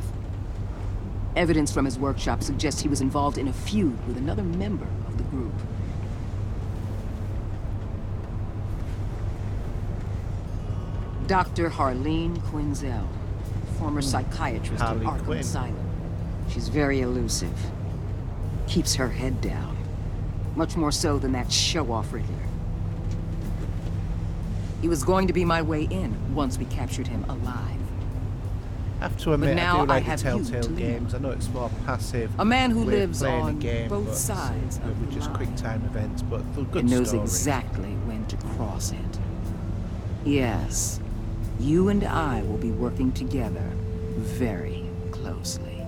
Evidence from his workshop suggests he was involved in a feud with another member of the group. Dr. Harleen Quinzel, former psychiatrist at Harley Arkham Quinn. Asylum. She's very elusive. Keeps her head down. Much more so than that show-off Riddler. He was going to be my way in once we captured him alive. I have to admit, now I do I like the have you Telltale to lead. games. I know it's more passive. A man who way of lives playing a on game, both but sides of with the just line. quick time events, but they're good And knows stories. exactly when to cross it. Yes, you and I will be working together very closely.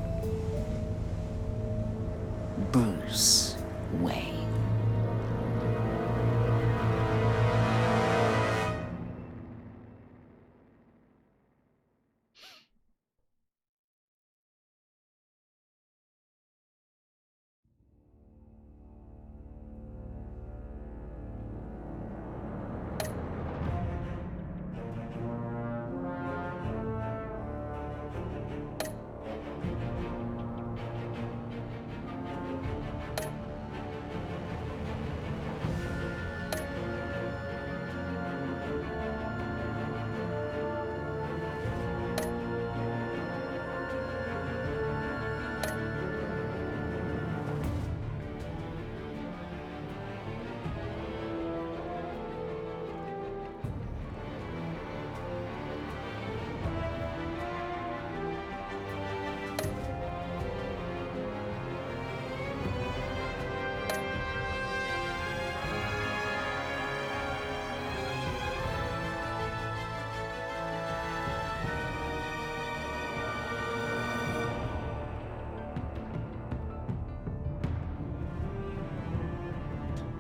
Bruce Wayne.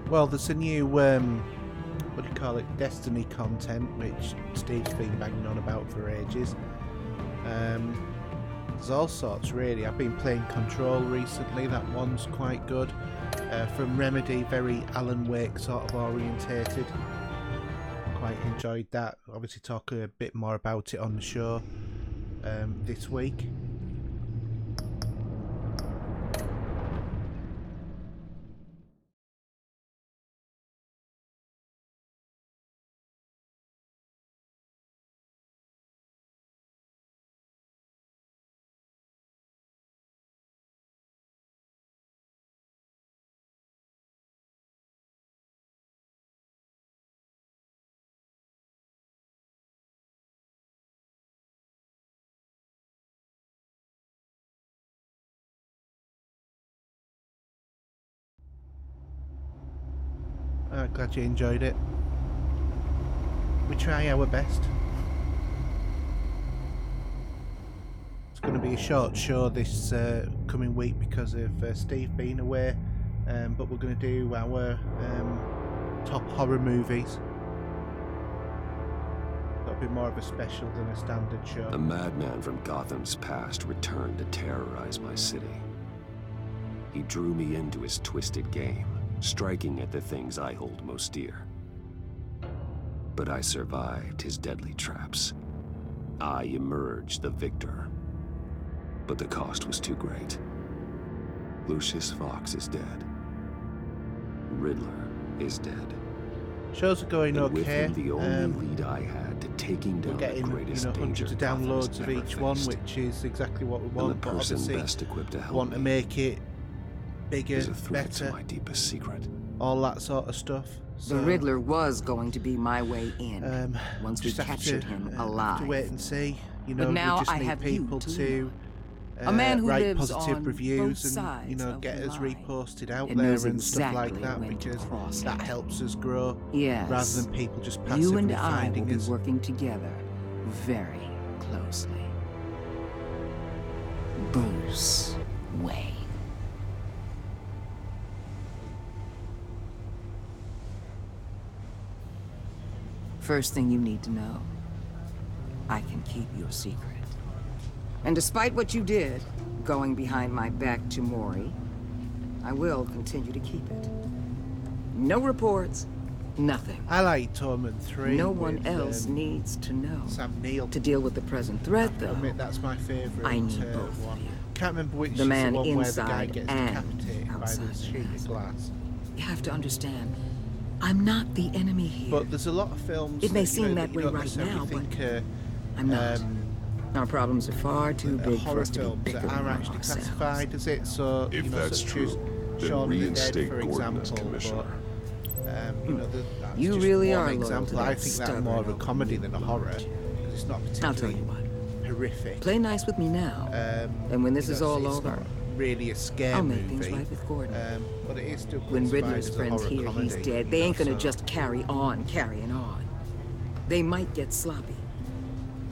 Well, there's a new, what do you call it, Destiny content, which Steve's been banging on about for ages. There's all sorts, really. I've been playing Control recently, that one's quite good. From Remedy, very Alan Wake sort of orientated. Quite enjoyed that. Obviously talk a bit more about it on the show this week. glad you enjoyed it. We try our best. It's going to be a short show this coming week because of Steve being away, but we're going to do our top horror movies. That'll be more of a special than a standard show. A madman from Gotham's past returned to terrorize my city. He drew me into his twisted game, striking at the things I hold most dear. But I survived his deadly traps. I emerged the victor. But the cost was too great. Lucius Fox is dead. Riddler is dead. Shows are going and with okay. him, the only lead I had to taking down We're getting, the greatest danger hundreds of Gotham's downloads of ever each one, faced. which is exactly what we want. And the But person obviously, best equipped to help want to me make it bigger, is a threat to better, my deepest secret. all that sort of stuff. So, The Riddler was going to be my way in once we just have captured to, him have alive. to wait and see. You know, But now we just I need have you people to to a man who write lives positive on reviews both and, you sides know, of get the us line. reposted out And there knows and stuff like exactly that, when to because cross that it. helps us grow Yes. rather than people just passively You and I will finding be us. working together very closely. Bruce Wayne. First thing you need to know, I can keep your secret. And despite what you did, going behind my back to Maury, I will continue to keep it. No reports, nothing. I like Torment 3. No one with, else needs to know. Sam Neill. To deal with the present threat, I though, admit that's my favourite I need both one. of you. Can't remember which The is man the one where the guy inside gets and decapitated by outside the the sheet of glass. You have to understand, I'm not the enemy here. But there's a lot of films It may that, seem that that you way don't right necessarily now, but think I'm not. Our problems are far too big for horror us to be films that bickering are among actually ourselves. classified as it. So, If you know, that's such true, as then Shaun of the Dead, reinstate for Gordon as example. commissioner. But, you know, that's You just really one are loyal to example. I that think that's more of a stubborn comedy than a horror, because it's not I'll tell particularly you what. horrific. Play nice with me now, and when this You is know, all it's over, not really a scare I'll make movie. things right with Gordon. But it is still When classified Riddler's as a friends horror hear he's comedy, dead, you they know, ain't gonna so- just carry on carrying on. They might get sloppy.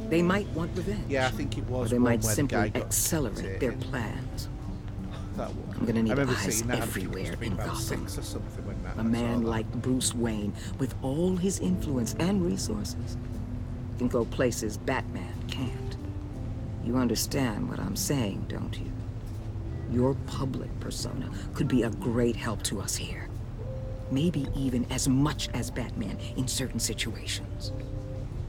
They might want revenge. Yeah, I think it was Or they one might where the simply guy got accelerate their decapitated. plans. That one. I'm gonna need I remember eyes seeing that. I think it everywhere must have been in about Gotham. 6 or something when that. A I saw man that. like Bruce Wayne, with all his influence and resources, can go places Batman can't. You understand what I'm saying, don't you? Your public persona could be a great help to us here. Maybe even as much as Batman in certain situations.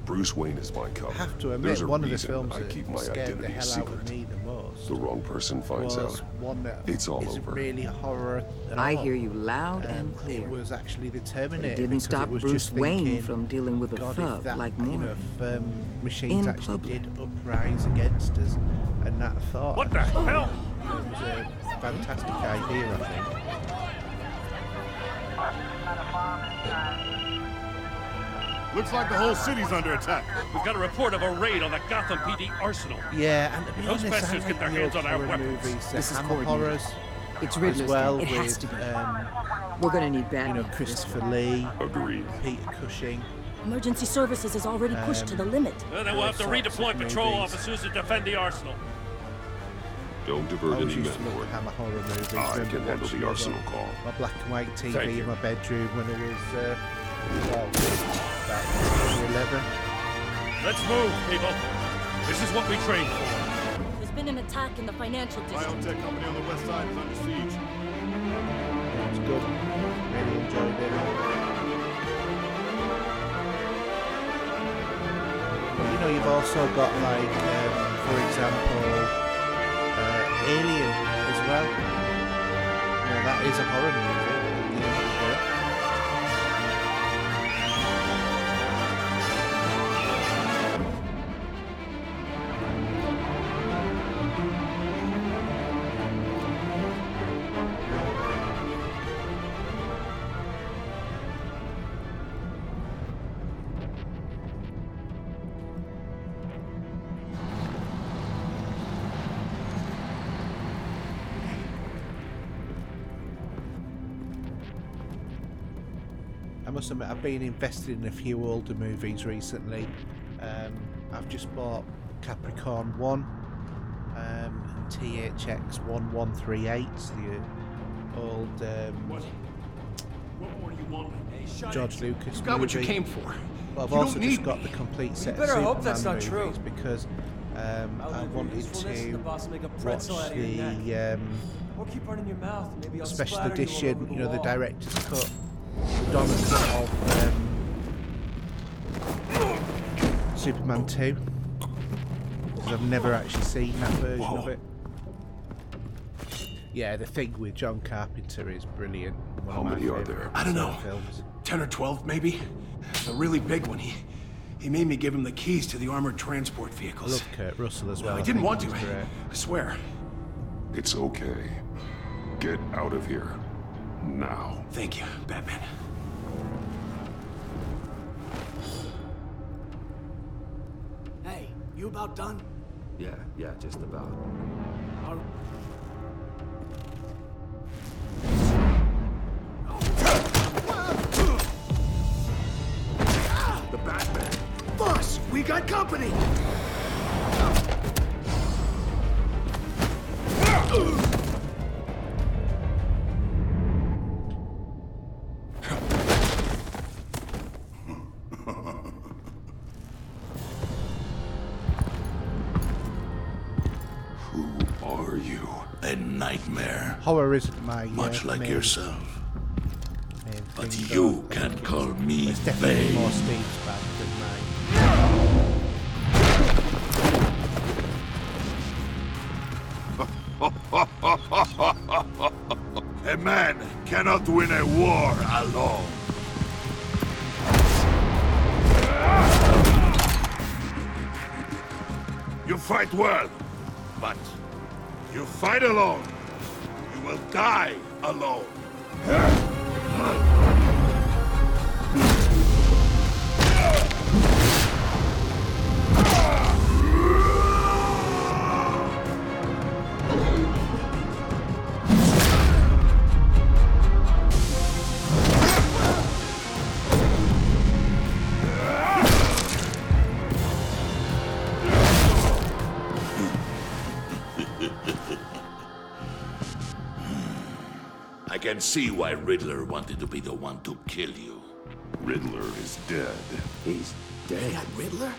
Bruce Wayne is my cover. I have to There's admit, a one of the reason films I that keep my scared the identity hell secret. out of me the most The wrong person finds was out. one that It's all isn't over. really horror at I all. hear you loud and clear. It was actually the Terminator. But it didn't because stop it was Bruce just Wayne thinking, from dealing with a God, thug if that, like you know, Moore. if machines In actually public. did uprise against us, and that thought. What the hell? It was a fantastic idea, I think. Looks like the whole city's under attack. We've got a report of a raid on the Gotham PD arsenal. Yeah, and to be Those honest, bastards I get their like hands the on our horror weapons. movies, the This is Hammer coordinated. horrors, It's as Riddler's well thing. It has with to be. um, We're gonna need you Batman. know, for this Christopher one. Lee, Agreed. Peter Cushing. Emergency services is already pushed to the limit. Then we'll have to Those sorts redeploy of patrol movies. officers to defend the arsenal. Don't I divert always any used to men, love Gordon. the Hammer horror movies. I Remember can handle watching the them arsenal on call. my black and white Thank TV you. in my bedroom when it was, well, about 11. Let's move, people. This is what we trained for. There's been an attack in the financial district. Biotech company on the west side is under siege. It was good. Really enjoyed it. But, you know, you've also got, like, for example, Alien as well. You know, that is a horror movie at the end of the day. I must admit, I've been invested in a few older movies recently. I've just bought Capricorn 1 and THX 1138, the old What more do you want? Hey, George Lucas You got what you movie. came for. But I've You also don't just need got me. the complete set You better of hope that's Superman not true. movies because I wanted to watch the Or keep running your mouth. Maybe I'll special splatter you all edition, over the you know, the wall. director's cut, the Donner cut of Superman 2. Because I've never actually seen that version of it. Yeah, the thing with John Carpenter is brilliant. How many are there? I don't know. Films. 10 or 12, maybe? A really big one. He made me give him the keys to the armored transport I vehicles. love Kurt Russell as well. I didn't think want to. he's great. I swear. It's okay. Get out of here. Now. Thank you, Batman. Hey, you about done? Yeah, just about. The Batman. Boss, we got company. Who are you? A nightmare, Horror isn't my much like main, yourself. main But thing, you though. can't call me It's definitely vain. more Steve's band than mine. A man cannot win a war alone. You fight well, but you fight alone. You will die alone. I can see why Riddler wanted to be the one to kill you. Riddler is dead. He's dead. Got Riddler?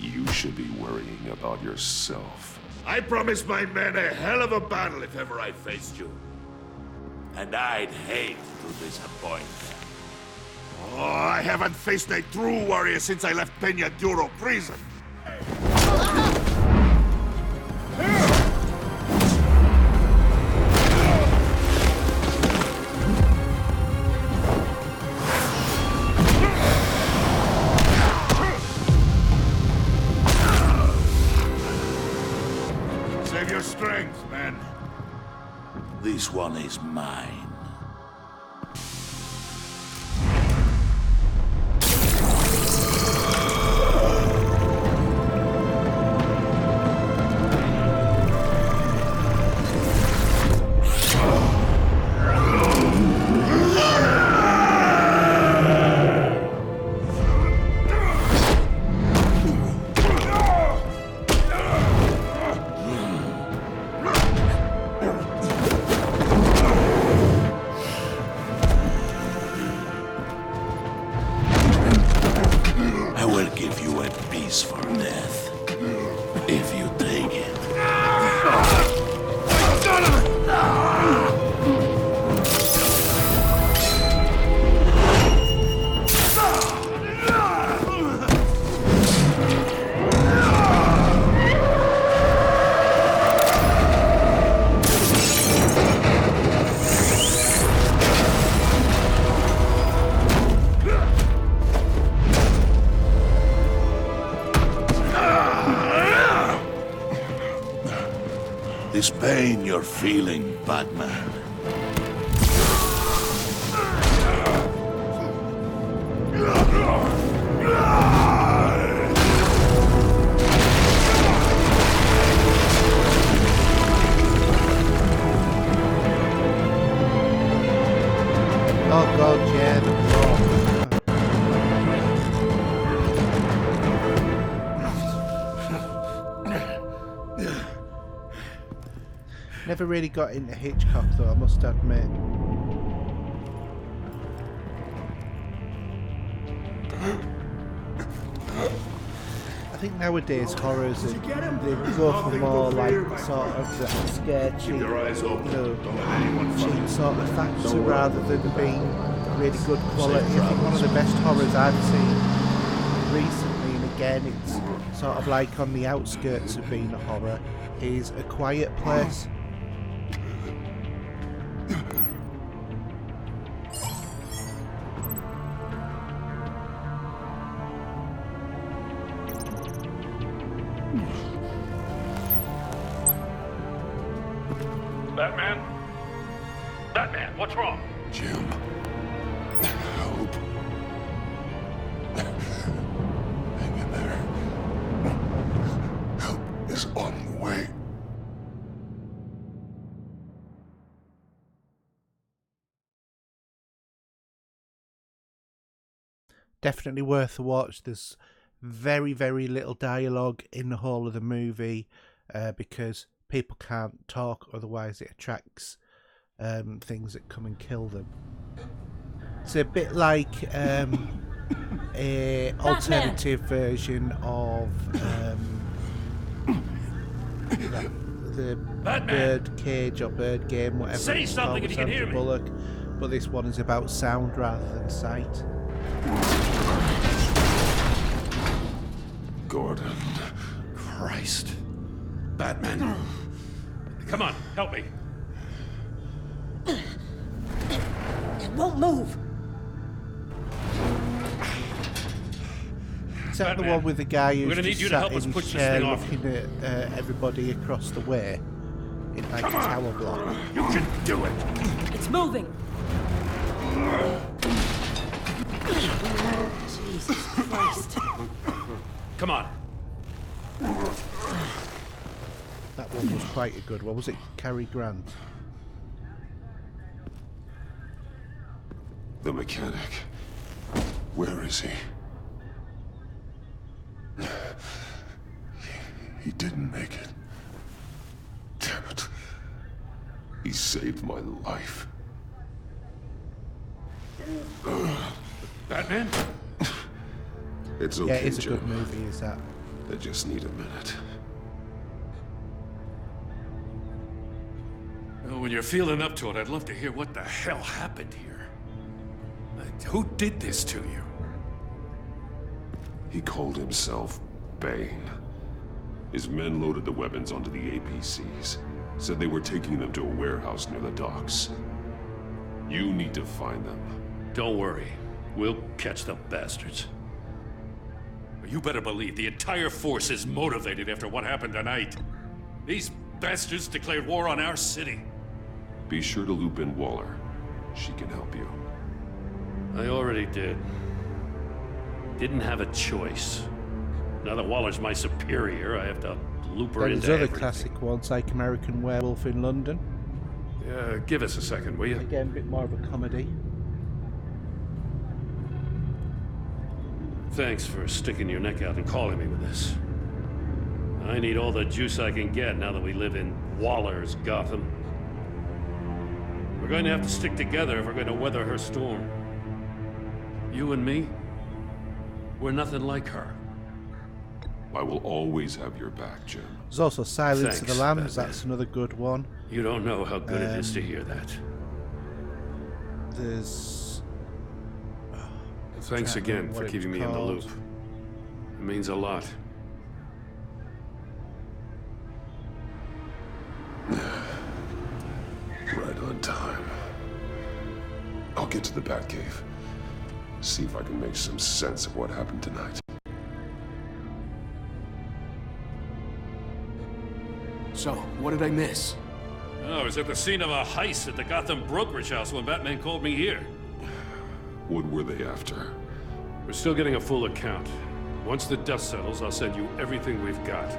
You should be worrying about yourself. I promised my men a hell of a battle if ever I faced you. And I'd hate to disappoint them. Oh, I haven't faced a true warrior since I left Peña Duro prison. Save your strength, man. This one is mine. I will give you a peaceful death. If you take it. This pain you're feeling, Batman. Oh god, yeah, the Rock. Never really got into Hitchcock though, I must admit. I think nowadays horrors they go for more like sort of the scare cheap, cheap sort of factor rather than being really good quality. I think one of the best horrors I've seen recently, and again it's sort of like on the outskirts of being a horror, is A Quiet Place. Batman? Batman, what's wrong? Jim. Help. Hang in there. Help is on the way. Definitely worth a watch. There's very, very little dialogue in the whole of the movie because people can't talk, otherwise it attracts things that come and kill them. It's a bit like a alternative version of the bird cage or bird game, whatever. Say something if you can hear me. Bullock, but this one is about sound rather than sight. Gordon. Christ. Batman. Come on, help me. It won't move. Is that Batman, the one with the guy who's we're gonna need just you to sat help us in push his this chair thing off. looking at everybody across the way in like a tower block? You can do it. It's moving. Jesus Christ. Come on. That one was quite a good one. Was it Cary Grant? The mechanic. Where is he? He didn't make it. Damn it. He saved my life. Batman? It's okay, Yeah, it's a Jim. good movie, is that? I just need a minute. Well, when you're feeling up to it, I'd love to hear what the hell happened here. Who did this to you? He called himself Bane. His men loaded the weapons onto the APCs. Said they were taking them to a warehouse near the docks. You need to find them. Don't worry. We'll catch the bastards. You better believe the entire force is motivated after what happened tonight. These bastards declared war on our city. Be sure to loop in Waller. She can help you. I already did. Didn't have a choice. Now that Waller's my superior, I have to loop her There's into other everything. classic ones like American Werewolf in London. Give us a second, will you? Again, a bit more of a comedy. Thanks for sticking your neck out and calling me with this. I need all the juice I can get now that we live in Waller's Gotham. We're going to have to stick together if we're going to weather her storm. You and me, we're nothing like her. I will always have your back, Jim. There's also Silence of the Thanks, Lambs, Batman. that's another good one. You don't know how good it is to hear that. There's... Thanks Can't again remember for what it keeping was me in the called. loop. It means a lot. Right on time. I'll get to the Batcave. See if I can make some sense of what happened tonight. So, what did I miss? Oh, I was at the scene of a heist at the Gotham brokerage house when Batman called me here. What were they after? We're still getting a full account. Once the dust settles, I'll send you everything we've got.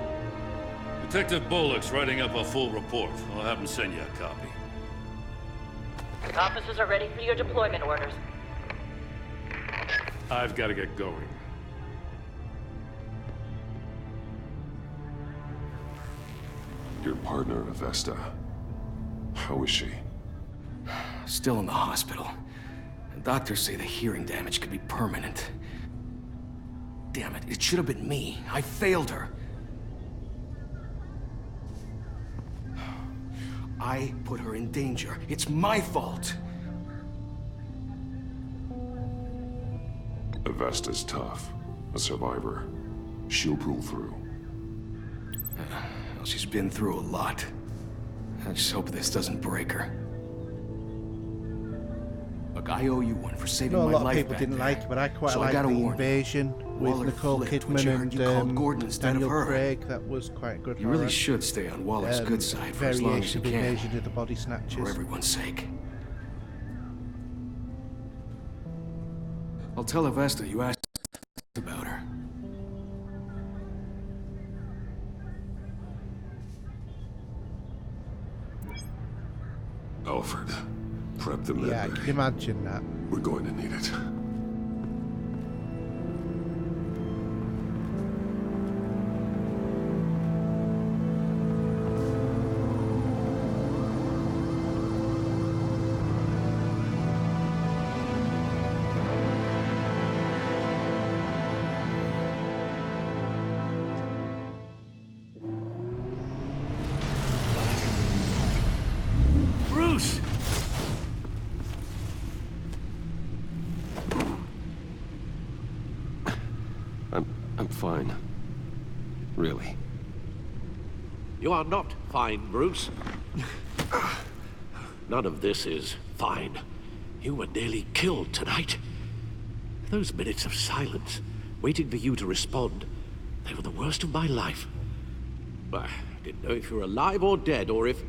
Detective Bullock's writing up a full report. I'll have him send you a copy. Officers are ready for your deployment orders. I've got to get going. Your partner, Avesta. How is she? Still in the hospital. And doctors say the hearing damage could be permanent. Damn it, it should have been me. I failed her. I put her in danger. It's my fault. Avesta's tough. A survivor. She'll pull through. Well, she's been through a lot. I just hope this doesn't break her. Look, I owe you one for saving my life. A lot of people didn't like it, but I quite like the invasion with Nicole Kidman and Daniel Craig. That was quite good. You really should stay on Waller's good side for as long as you can. Invasion of the Body Snatchers. For everyone's sake. I'll tell Avesta you asked about her. Alfred, prep the med bay. I can imagine that. We're going to need it. Bruce! I'm fine. Really. You are not fine, Bruce. None of this is fine. You were nearly killed tonight. Those minutes of silence, waiting for you to respond, they were the worst of my life. I didn't know if you were alive or dead, or if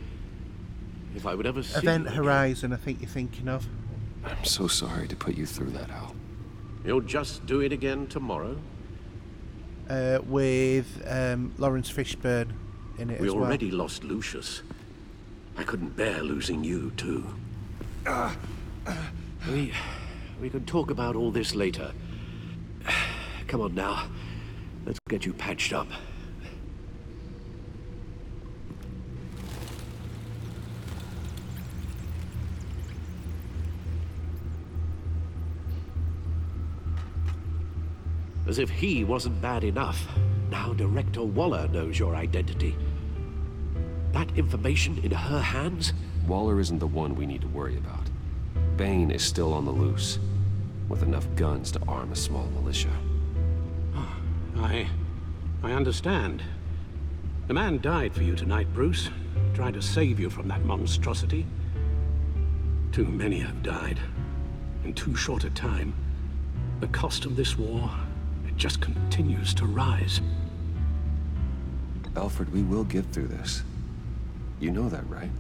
I would ever see Event you Horizon, I think you're thinking of. I'm so sorry to put you through that, Al. You'll just do it again tomorrow? With Lawrence Fishburne in it as well. We already lost Lucius. I couldn't bear losing you, too. We can talk about all this later. Come on now. Let's get you patched up. As if he wasn't bad enough. Now Director Waller knows your identity. That information in her hands? Waller isn't the one we need to worry about. Bane is still on the loose, with enough guns to arm a small militia. I understand. The man died for you tonight, Bruce. Trying to save you from that monstrosity. Too many have died. In too short a time. The cost of this war, it just continues to rise. Alfred, we will get through this. You know that, right?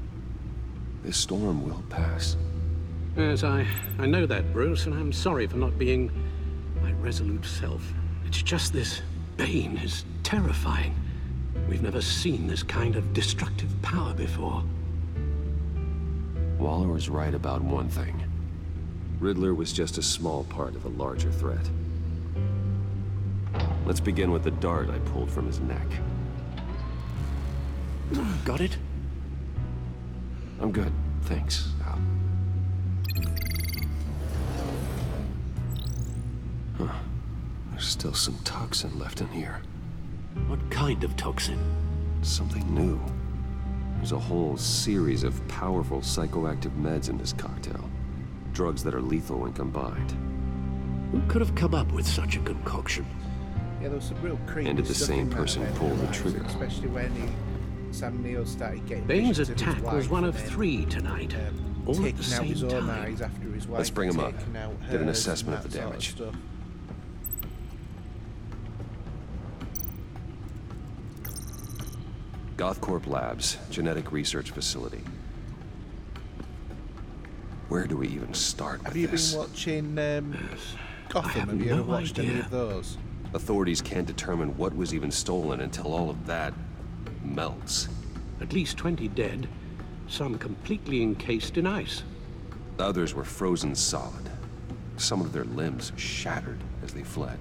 This storm will pass. Yes, I know that, Bruce, and I'm sorry for not being my resolute self. It's just this Bane is terrifying. We've never seen this kind of destructive power before. Waller was right about one thing. Riddler was just a small part of a larger threat. Let's begin with the dart I pulled from his neck. Got it? I'm good, thanks, Al. Huh. There's still some toxin left in here. What kind of toxin? Something new. There's a whole series of powerful psychoactive meds in this cocktail. Drugs that are lethal when combined. Who could have come up with such a concoction? Yeah, there was some real creepy And did the stuff same in that person Event pull the Horizon, trigger? especially when Sam Neill started getting Bane's visions of his attack was wife one and of then, 3 tonight. All at the taking out same his own time. eyes after his wife. Let's bring him up. taking out Get an hers assessment and of the that sort damage. stuff. Gothcorp Labs, genetic research facility. Where do we even start with Have you this? been watching Gotham? Have you no ever watched any idea. of those? Authorities can't determine what was even stolen until all of that melts. At least 20 dead, some completely encased in ice. Others were frozen solid. Some of their limbs shattered as they fled.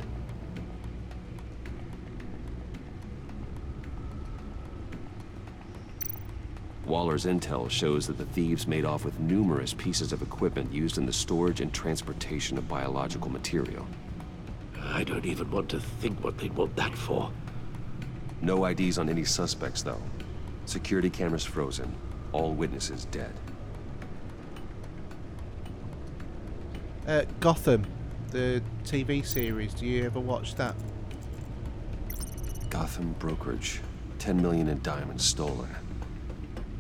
Waller's intel shows that the thieves made off with numerous pieces of equipment used in the storage and transportation of biological material. I don't even want to think what they'd want that for. No IDs on any suspects, though. Security cameras frozen. All witnesses dead. Gotham, the TV series. Do you ever watch that? Gotham brokerage. 10 million in diamonds stolen.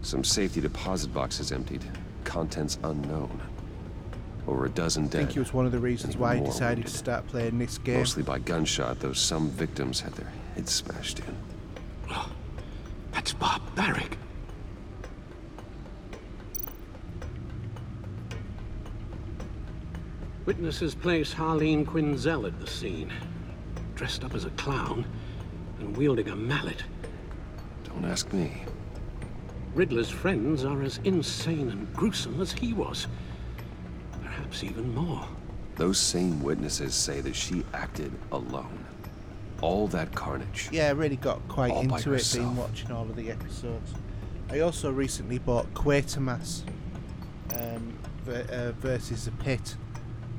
Some safety deposit boxes emptied. Contents unknown. Over a dozen dead. I think it was one of the reasons why he more decided wounded. to start playing this game. Mostly by gunshot, though some victims had their heads smashed in. Oh, that's barbaric. Witnesses place Harleen Quinzel at the scene, dressed up as a clown and wielding a mallet. Don't ask me. Riddler's friends are as insane and gruesome as he was. Perhaps even more. Those same witnesses say that she acted alone. All that carnage. Yeah, I really got quite all by into it, herself. been watching all of the episodes. I also recently bought Quatermass versus the Pit,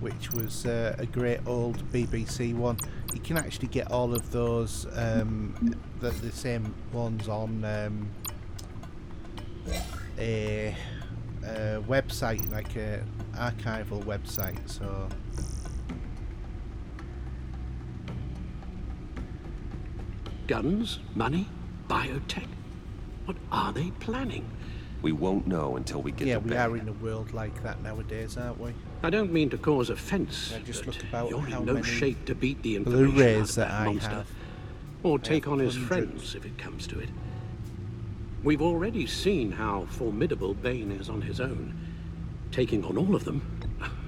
which was a great old BBC one. You can actually get all of those, the same ones on a website, like a archival website. So Guns, money, biotech. What are they planning? We won't know until we get yeah, to we bed. are in a world like that nowadays, aren't we? I don't mean to cause offense, I just but look about you're how in no many shape to beat the information out Blu-rays of that that I monster, have. or take on his hundreds. friends if it comes to it. We've already seen how formidable Bane is on his own. Taking on all of them,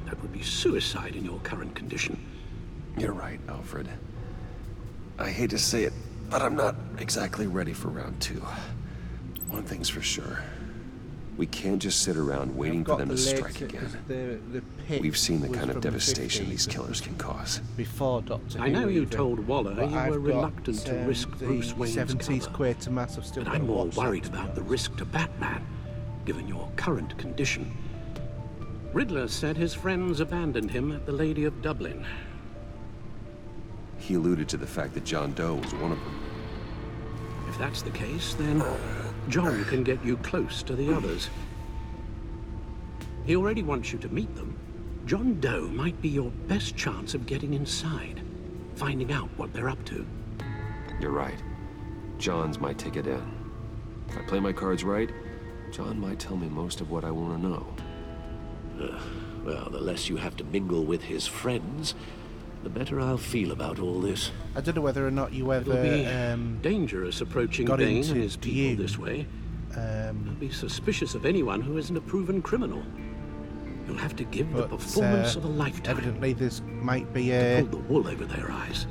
that would be suicide in your current condition. You're right, Alfred. I hate to say it, but I'm not exactly ready for round 2. One thing's for sure. We can't just sit around waiting for them to strike again. The Pit We've seen the was kind of from the devastation 50s, these it killers was can cause. Before Doctor Who. I know you even, told Waller but you I've were got, reluctant to risk the Bruce Wayne's 70s cover. Quatermass. I've still But got I'm to more watch that, worried to be about the honest. risk to Batman, given your current condition. Riddler said his friends abandoned him at the Lady of Dublin. He alluded to the fact that John Doe was one of them. If that's the case, then John can get you close to the others. He already wants you to meet them. John Doe might be your best chance of getting inside, finding out what they're up to. You're right. John's my ticket in. If I play my cards right, John might tell me most of what I want to know. Well, the less you have to mingle with his friends, the better I'll feel about all this. I don't know whether or not you ever It'll be dangerous approaching got Bane into and his people Dune. this way. I'll be suspicious of anyone who isn't a proven criminal. You'll have to give the performance of a lifetime. Evidently, there's might be to a pull the wool over their eyes.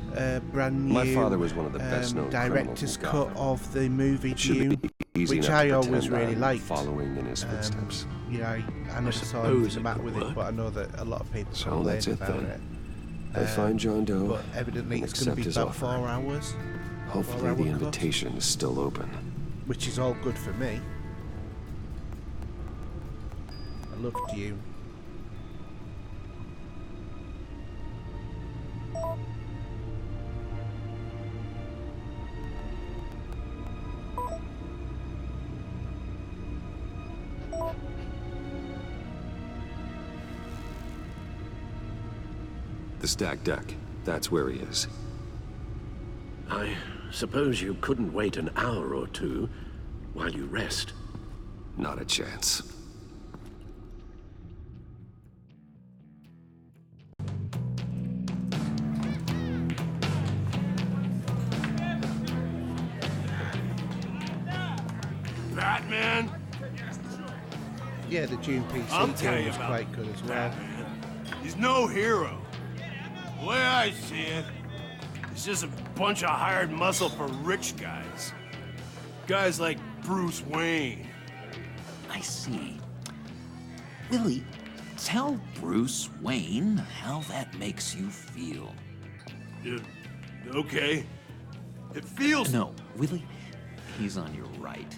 brand new My father was one of the best-known director's criminals in cut Gotham. of the movie It should Dune, be easy which enough I to always pretend really I'm liked. following in his footsteps. You know, I never saw suppose anything it the matter could with it, work. but I know that a lot of people So complain that's it about then. it. I find John Doe But evidently, and it's going to accept be his about offer. 4 hours. Hopefully 4 hour the cut, invitation is still open. which is all good for me. I love Dune. The stacked deck. That's where he is. I suppose you couldn't wait an hour or two while you rest. Not a chance. Batman? Yeah, the Dune I'll PC tell game you was about quite good as well. He's no hero. The way I see it, he's just a bunch of hired muscle for rich guys. Guys like Bruce Wayne. I see. Willie, tell Bruce Wayne how that makes you feel. Okay. It feels... No, Willie, he's on your right.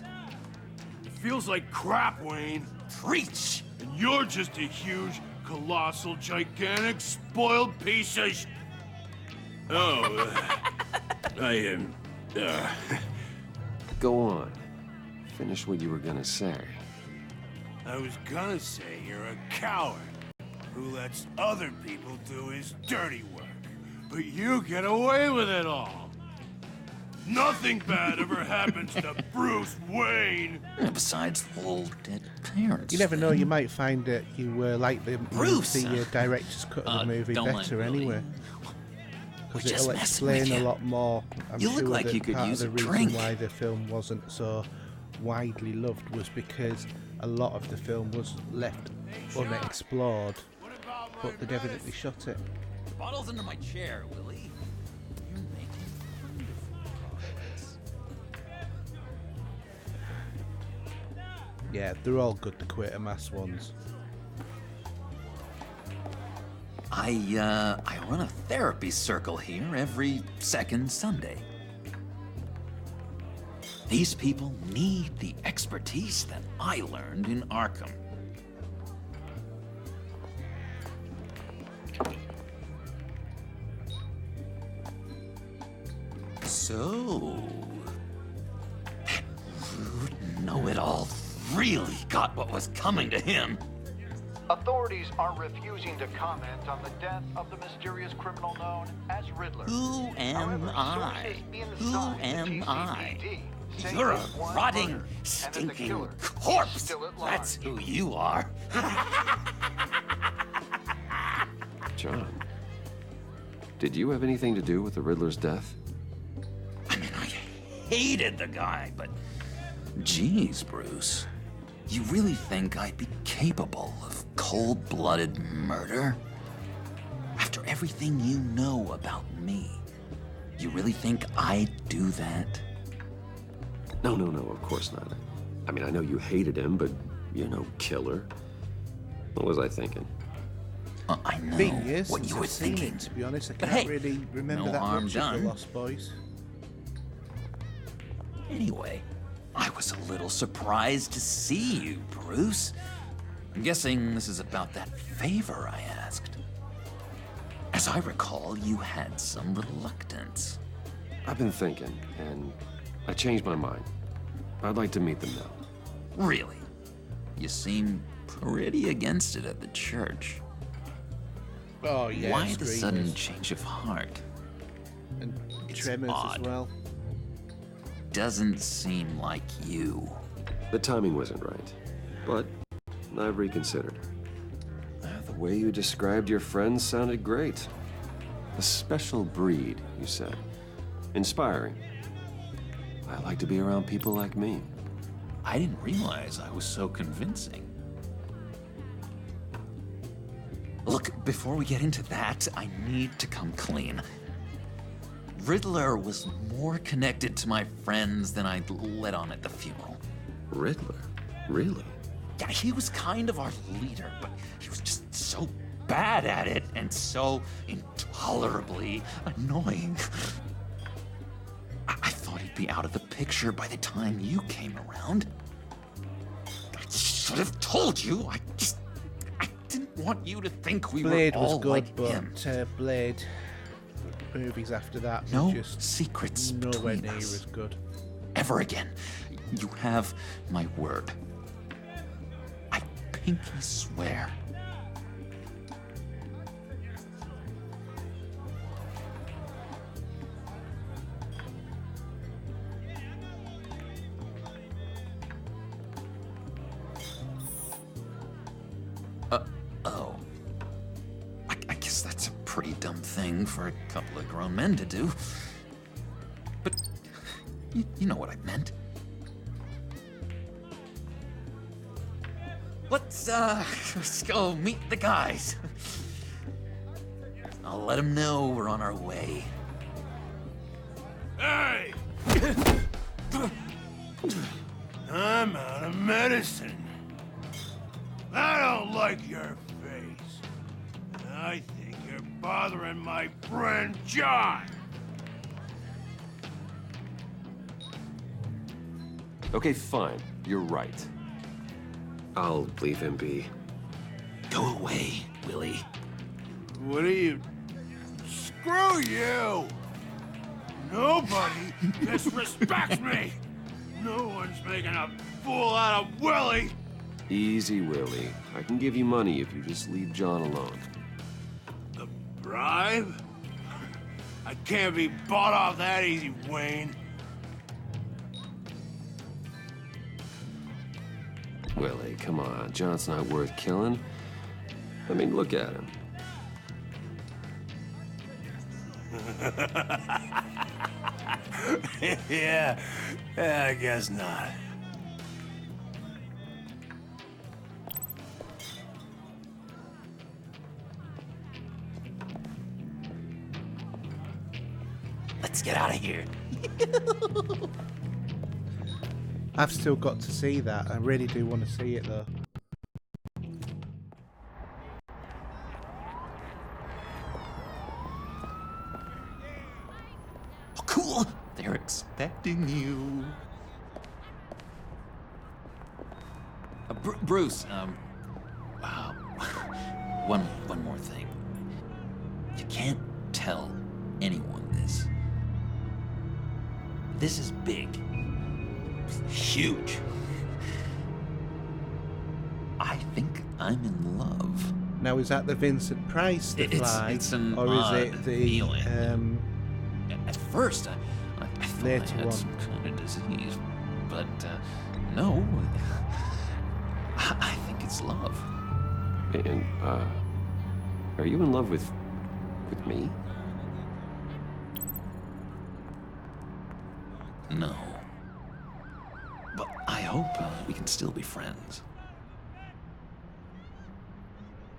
feels like crap, Wayne. Preach! And you're just a huge, colossal, gigantic, spoiled piece of Oh, I am, Go on. Finish what you were gonna say. I was gonna say you're a coward who lets other people do his dirty work. But you get away with it all. Nothing bad ever happens to Bruce Wayne. Besides the whole dead parents. You never know, you might find that you like the Bruce! director's cut of the movie don't better mind Willie. anyway. We're Because just it'll messing with explain a you. lot more. I'm You sure look like that you could part use of a the reason drink. why the film wasn't so widely loved was because a lot of the film was left unexplored, but they'd evidently shot it. Bottle's under my chair, Willie. You're making Yeah, they're all good, the Quatermass ones. I run a therapy circle here every second Sunday. These people need the expertise that I learned in Arkham. So, that rude know-it-all really got what was coming to him. Authorities are refusing to comment on the death of the mysterious criminal known as Riddler. Who am However, I? sources Who inside the am I? GCPD say You're a there's one rotting, murder, and that the stinking killer is corpse. still at large. That's who you are. John, did you have anything to do with the Riddler's death? Hated the guy, but geez, Bruce, you really think I'd be capable of cold-blooded murder? After everything you know about me, you really think I'd do that? No, of course not. I mean, I know you hated him, but you're no killer. What was I thinking? I know Been years what since you were I've seen thinking. it, to be honest. I But can't hey, really remember no that harm much done. of the Lost Boys. Anyway, I was a little surprised to see you, Bruce. I'm guessing this is about that favor I asked. As I recall, you had some reluctance. I've been thinking, and I changed my mind. I'd like to meet them now. Really? You seem pretty against it at the church. Oh, yeah. Why the Screamers. sudden change of heart? And It's Tremors odd. as well. Doesn't seem like you. The timing wasn't right, but I've reconsidered. The way you described your friends sounded great. A special breed, you said. Inspiring. I like to be around people like me. I didn't realize I was so convincing. Look, before we get into that, I need to come clean. Riddler was more connected to my friends than I'd let on at the funeral. Riddler? Really? Yeah, he was kind of our leader, but he was just so bad at it and so intolerably annoying. I thought he'd be out of the picture by the time you came around. I should have told you. I didn't want you to think we Blade were was all good, like but him. Blade movies after that No were just secrets nowhere between near us. as good. Ever again. You have my word. I pinky swear. Oh. I guess that's a pretty dumb thing for a couple of grown men to do. But you know what I meant. Let's go meet the guys. I'll let them know we're on our way. Hey! I'm out of medicine. I don't like your face. And I think you're bothering my friend John. Okay, fine. You're right. I'll leave him be. Go away, Willie. What are you... Screw you! Nobody disrespects me! No one's making a fool out of Willie! Easy, Willie. I can give you money if you just leave John alone. A bribe? I can't be bought off that easy, Wayne. Willie, come on. John's not worth killing. I mean, look at him. Yeah, I guess not. Let's get out of here. I've still got to see that. I really do want to see it though. Oh, cool. They're expecting you. Bruce, one more thing. You can't tell anyone this. This is big. Huge. I think I'm in love. Now, is that the Vincent Price the fly, it's an or is it odd the feeling. At first, I thought I later had one? some kind of disease, but no. I think it's love. And, are you in love with me? No. But I hope we can still be friends.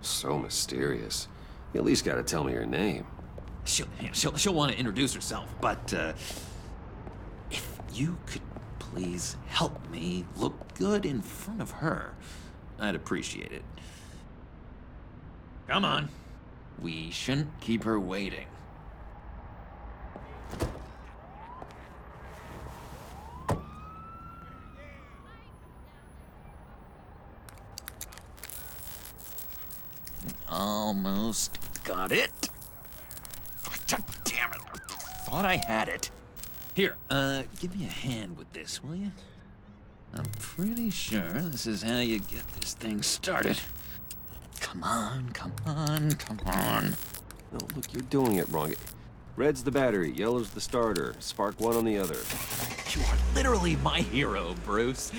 So mysterious. You at least gotta tell me her name. She'll want to introduce herself, but if you could please help me look good in front of her, I'd appreciate it. Come on. We shouldn't keep her waiting. Almost got it. Damn it. Thought I had it. Here, give me a hand with this, will you? I'm pretty sure this is how you get this thing started. Come on, come on, come on. No, look, you're doing it wrong. Red's the battery, yellow's the starter. Spark one on the other. You are literally my hero, Bruce.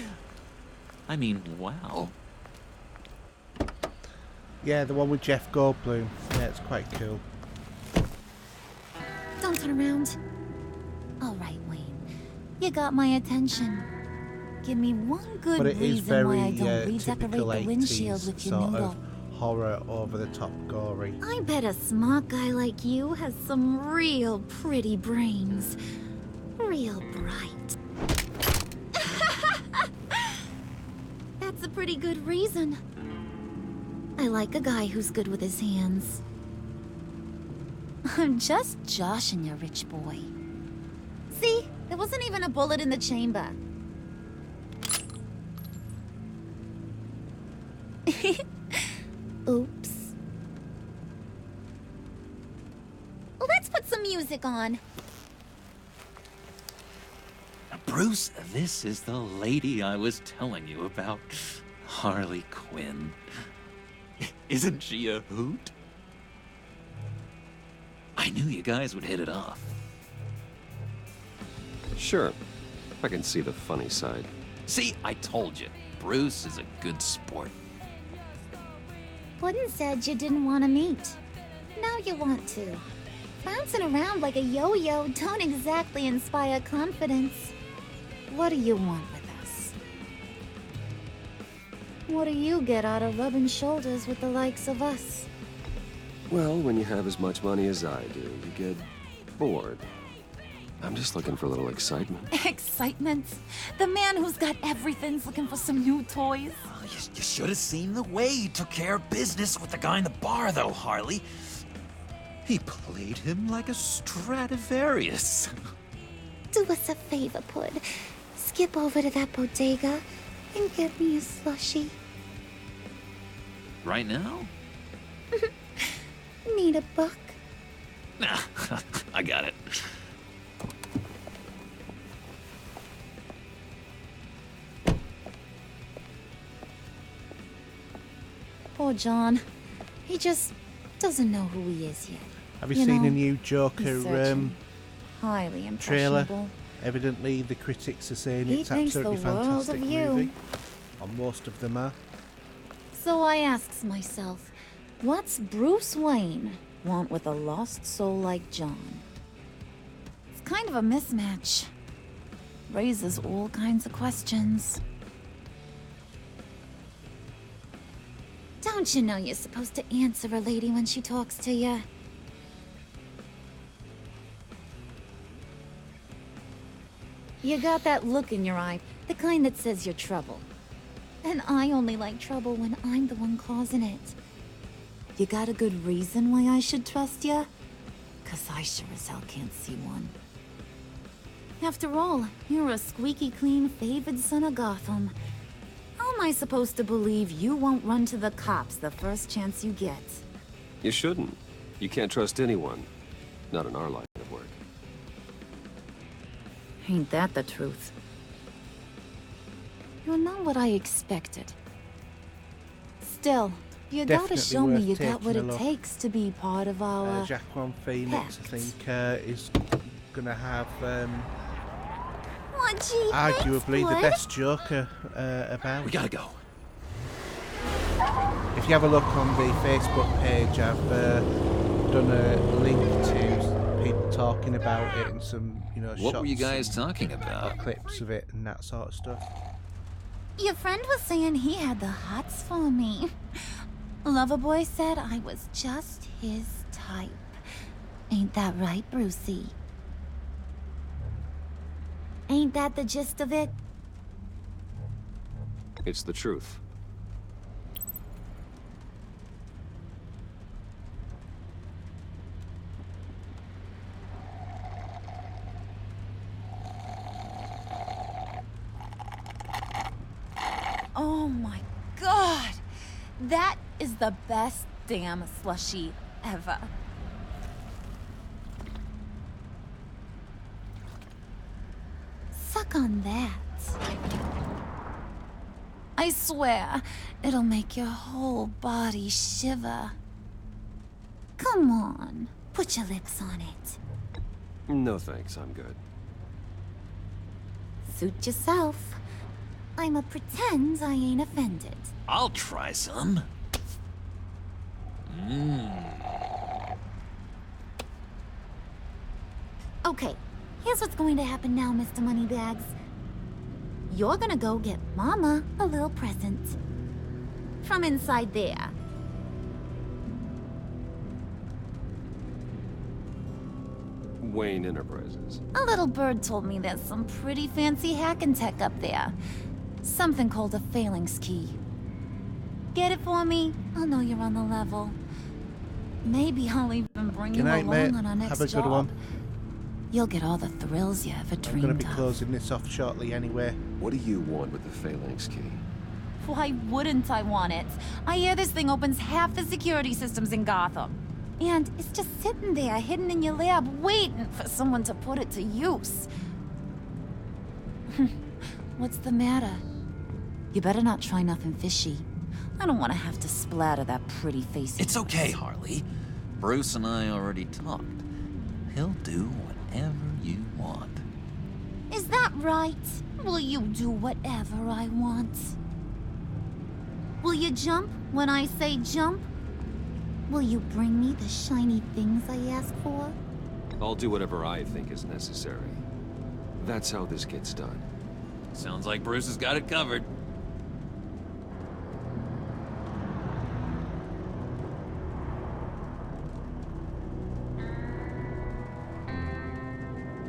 I mean, wow. Yeah, the one with Jeff Goldblum. Yeah, it's quite cool. Don't turn around. All right, Wayne. You got my attention. Give me one good But it is reason very why I don't typical redecorate the windshield 80s with your sort noodle. of horror, over the top, gory. I bet a smart guy like you has some real pretty brains. Real bright. That's a pretty good reason. I like a guy who's good with his hands. I'm just joshing you, rich boy. See? There wasn't even a bullet in the chamber. Oops. Let's put some music on. Bruce, this is the lady I was telling you about. Harley Quinn. Isn't she a hoot? I knew you guys would hit it off. Sure. I can see the funny side. See, I told you. Bruce is a good sport. Puddin said you didn't want to meet. Now you want to. Bouncing around like a yo-yo don't exactly inspire confidence. What do you want with us? What do you get out of rubbing shoulders with the likes of us? Well, when you have as much money as I do, you get bored. I'm just looking for a little excitement. Excitement? The man who's got everything's looking for some new toys. Oh, you should have seen the way he took care of business with the guy in the bar, though, Harley. He played him like a Stradivarius. Do us a favor, Pud. skip over to that bodega and get me a slushie? Right now? Need a buck? Nah, I got it. Poor John. He just doesn't know who he is yet. Have you seen know, a new he's Joker searching. Highly trailer? impressionable. Evidently, the critics are saying He it's thinks absolutely the world fantastic of you. movie. Or most of them are. So I asks myself, what's Bruce Wayne want with a lost soul like John? It's kind of a mismatch. Raises all kinds of questions. Don't you know you're supposed to answer a lady when she talks to you? You got that look in your eye, the kind that says you're trouble. And I only like trouble when I'm the one causing it. You got a good reason why I should trust you? 'Cause I sure as hell can't see one. After all, you're a squeaky clean favored son of Gotham. How am I supposed to believe you won't run to the cops the first chance you get? You shouldn't. You can't trust anyone. Not in our line of work. Ain't that the truth? You're not what I expected. Still, you gotta Definitely show me worth you got what taking a it look. takes to be part of our... Jacqueline Phoenix, I think, is gonna have What, gee, arguably the Blood? best Joker about. We gotta go. If you have a look on the Facebook page, I've done a link to people talking about it and some, What were you shots guys and talking about? clips of it and that sort of stuff. Your friend was saying he had the hots for me. Loverboy said I was just his type. Ain't that right, Brucey? Ain't that the gist of it? It's the truth. Oh my god! That is the best damn slushie ever. Suck on that. I swear, it'll make your whole body shiver. Come on, put your lips on it. No thanks, I'm good. Suit yourself. I'ma pretend I ain't offended. I'll try some. Okay, here's what's going to happen now, Mr. Moneybags. You're gonna go get Mama a little present. From inside there. Wayne Enterprises. A little bird told me there's some pretty fancy hacking tech up there. Something called a phalanx key. Get it for me? I'll know you're on the level. Maybe I'll even bring Good you night, along mate. on our next Have a job. good one. You'll get all the thrills you ever I'm going to dreamed be of. closing this off shortly anyway. What do you want with the phalanx key? Why wouldn't I want it? I hear this thing opens half the security systems in Gotham. And it's just sitting there, hidden in your lab, waiting for someone to put it to use. What's the matter? You better not try nothing fishy. I don't want to have to splatter that pretty face. It's okay, Harley. Bruce and I already talked. He'll do whatever you want. Is that right? Will you do whatever I want? Will you jump when I say jump? Will you bring me the shiny things I ask for? I'll do whatever I think is necessary. That's how this gets done. Sounds like Bruce has got it covered.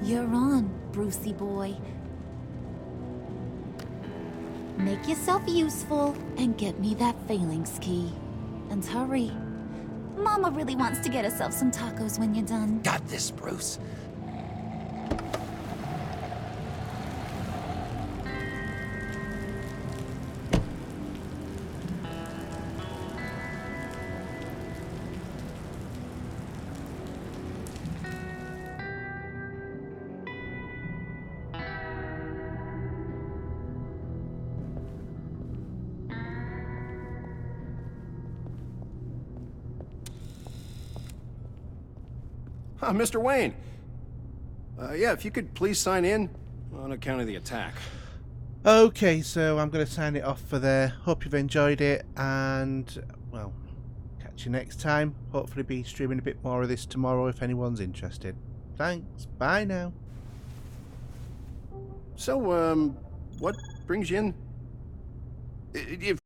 You're on, Brucey boy. Make yourself useful and get me that phalanx key. And hurry. Mama really wants to get herself some tacos when you're done. Got this, Bruce. Mr. Wayne. Yeah, if you could please sign in on account of the attack. Okay, so I'm going to sign it off for there. Hope you've enjoyed it, and, well, catch you next time. Hopefully be streaming a bit more of this tomorrow if anyone's interested. Thanks, bye now. So, what brings you in?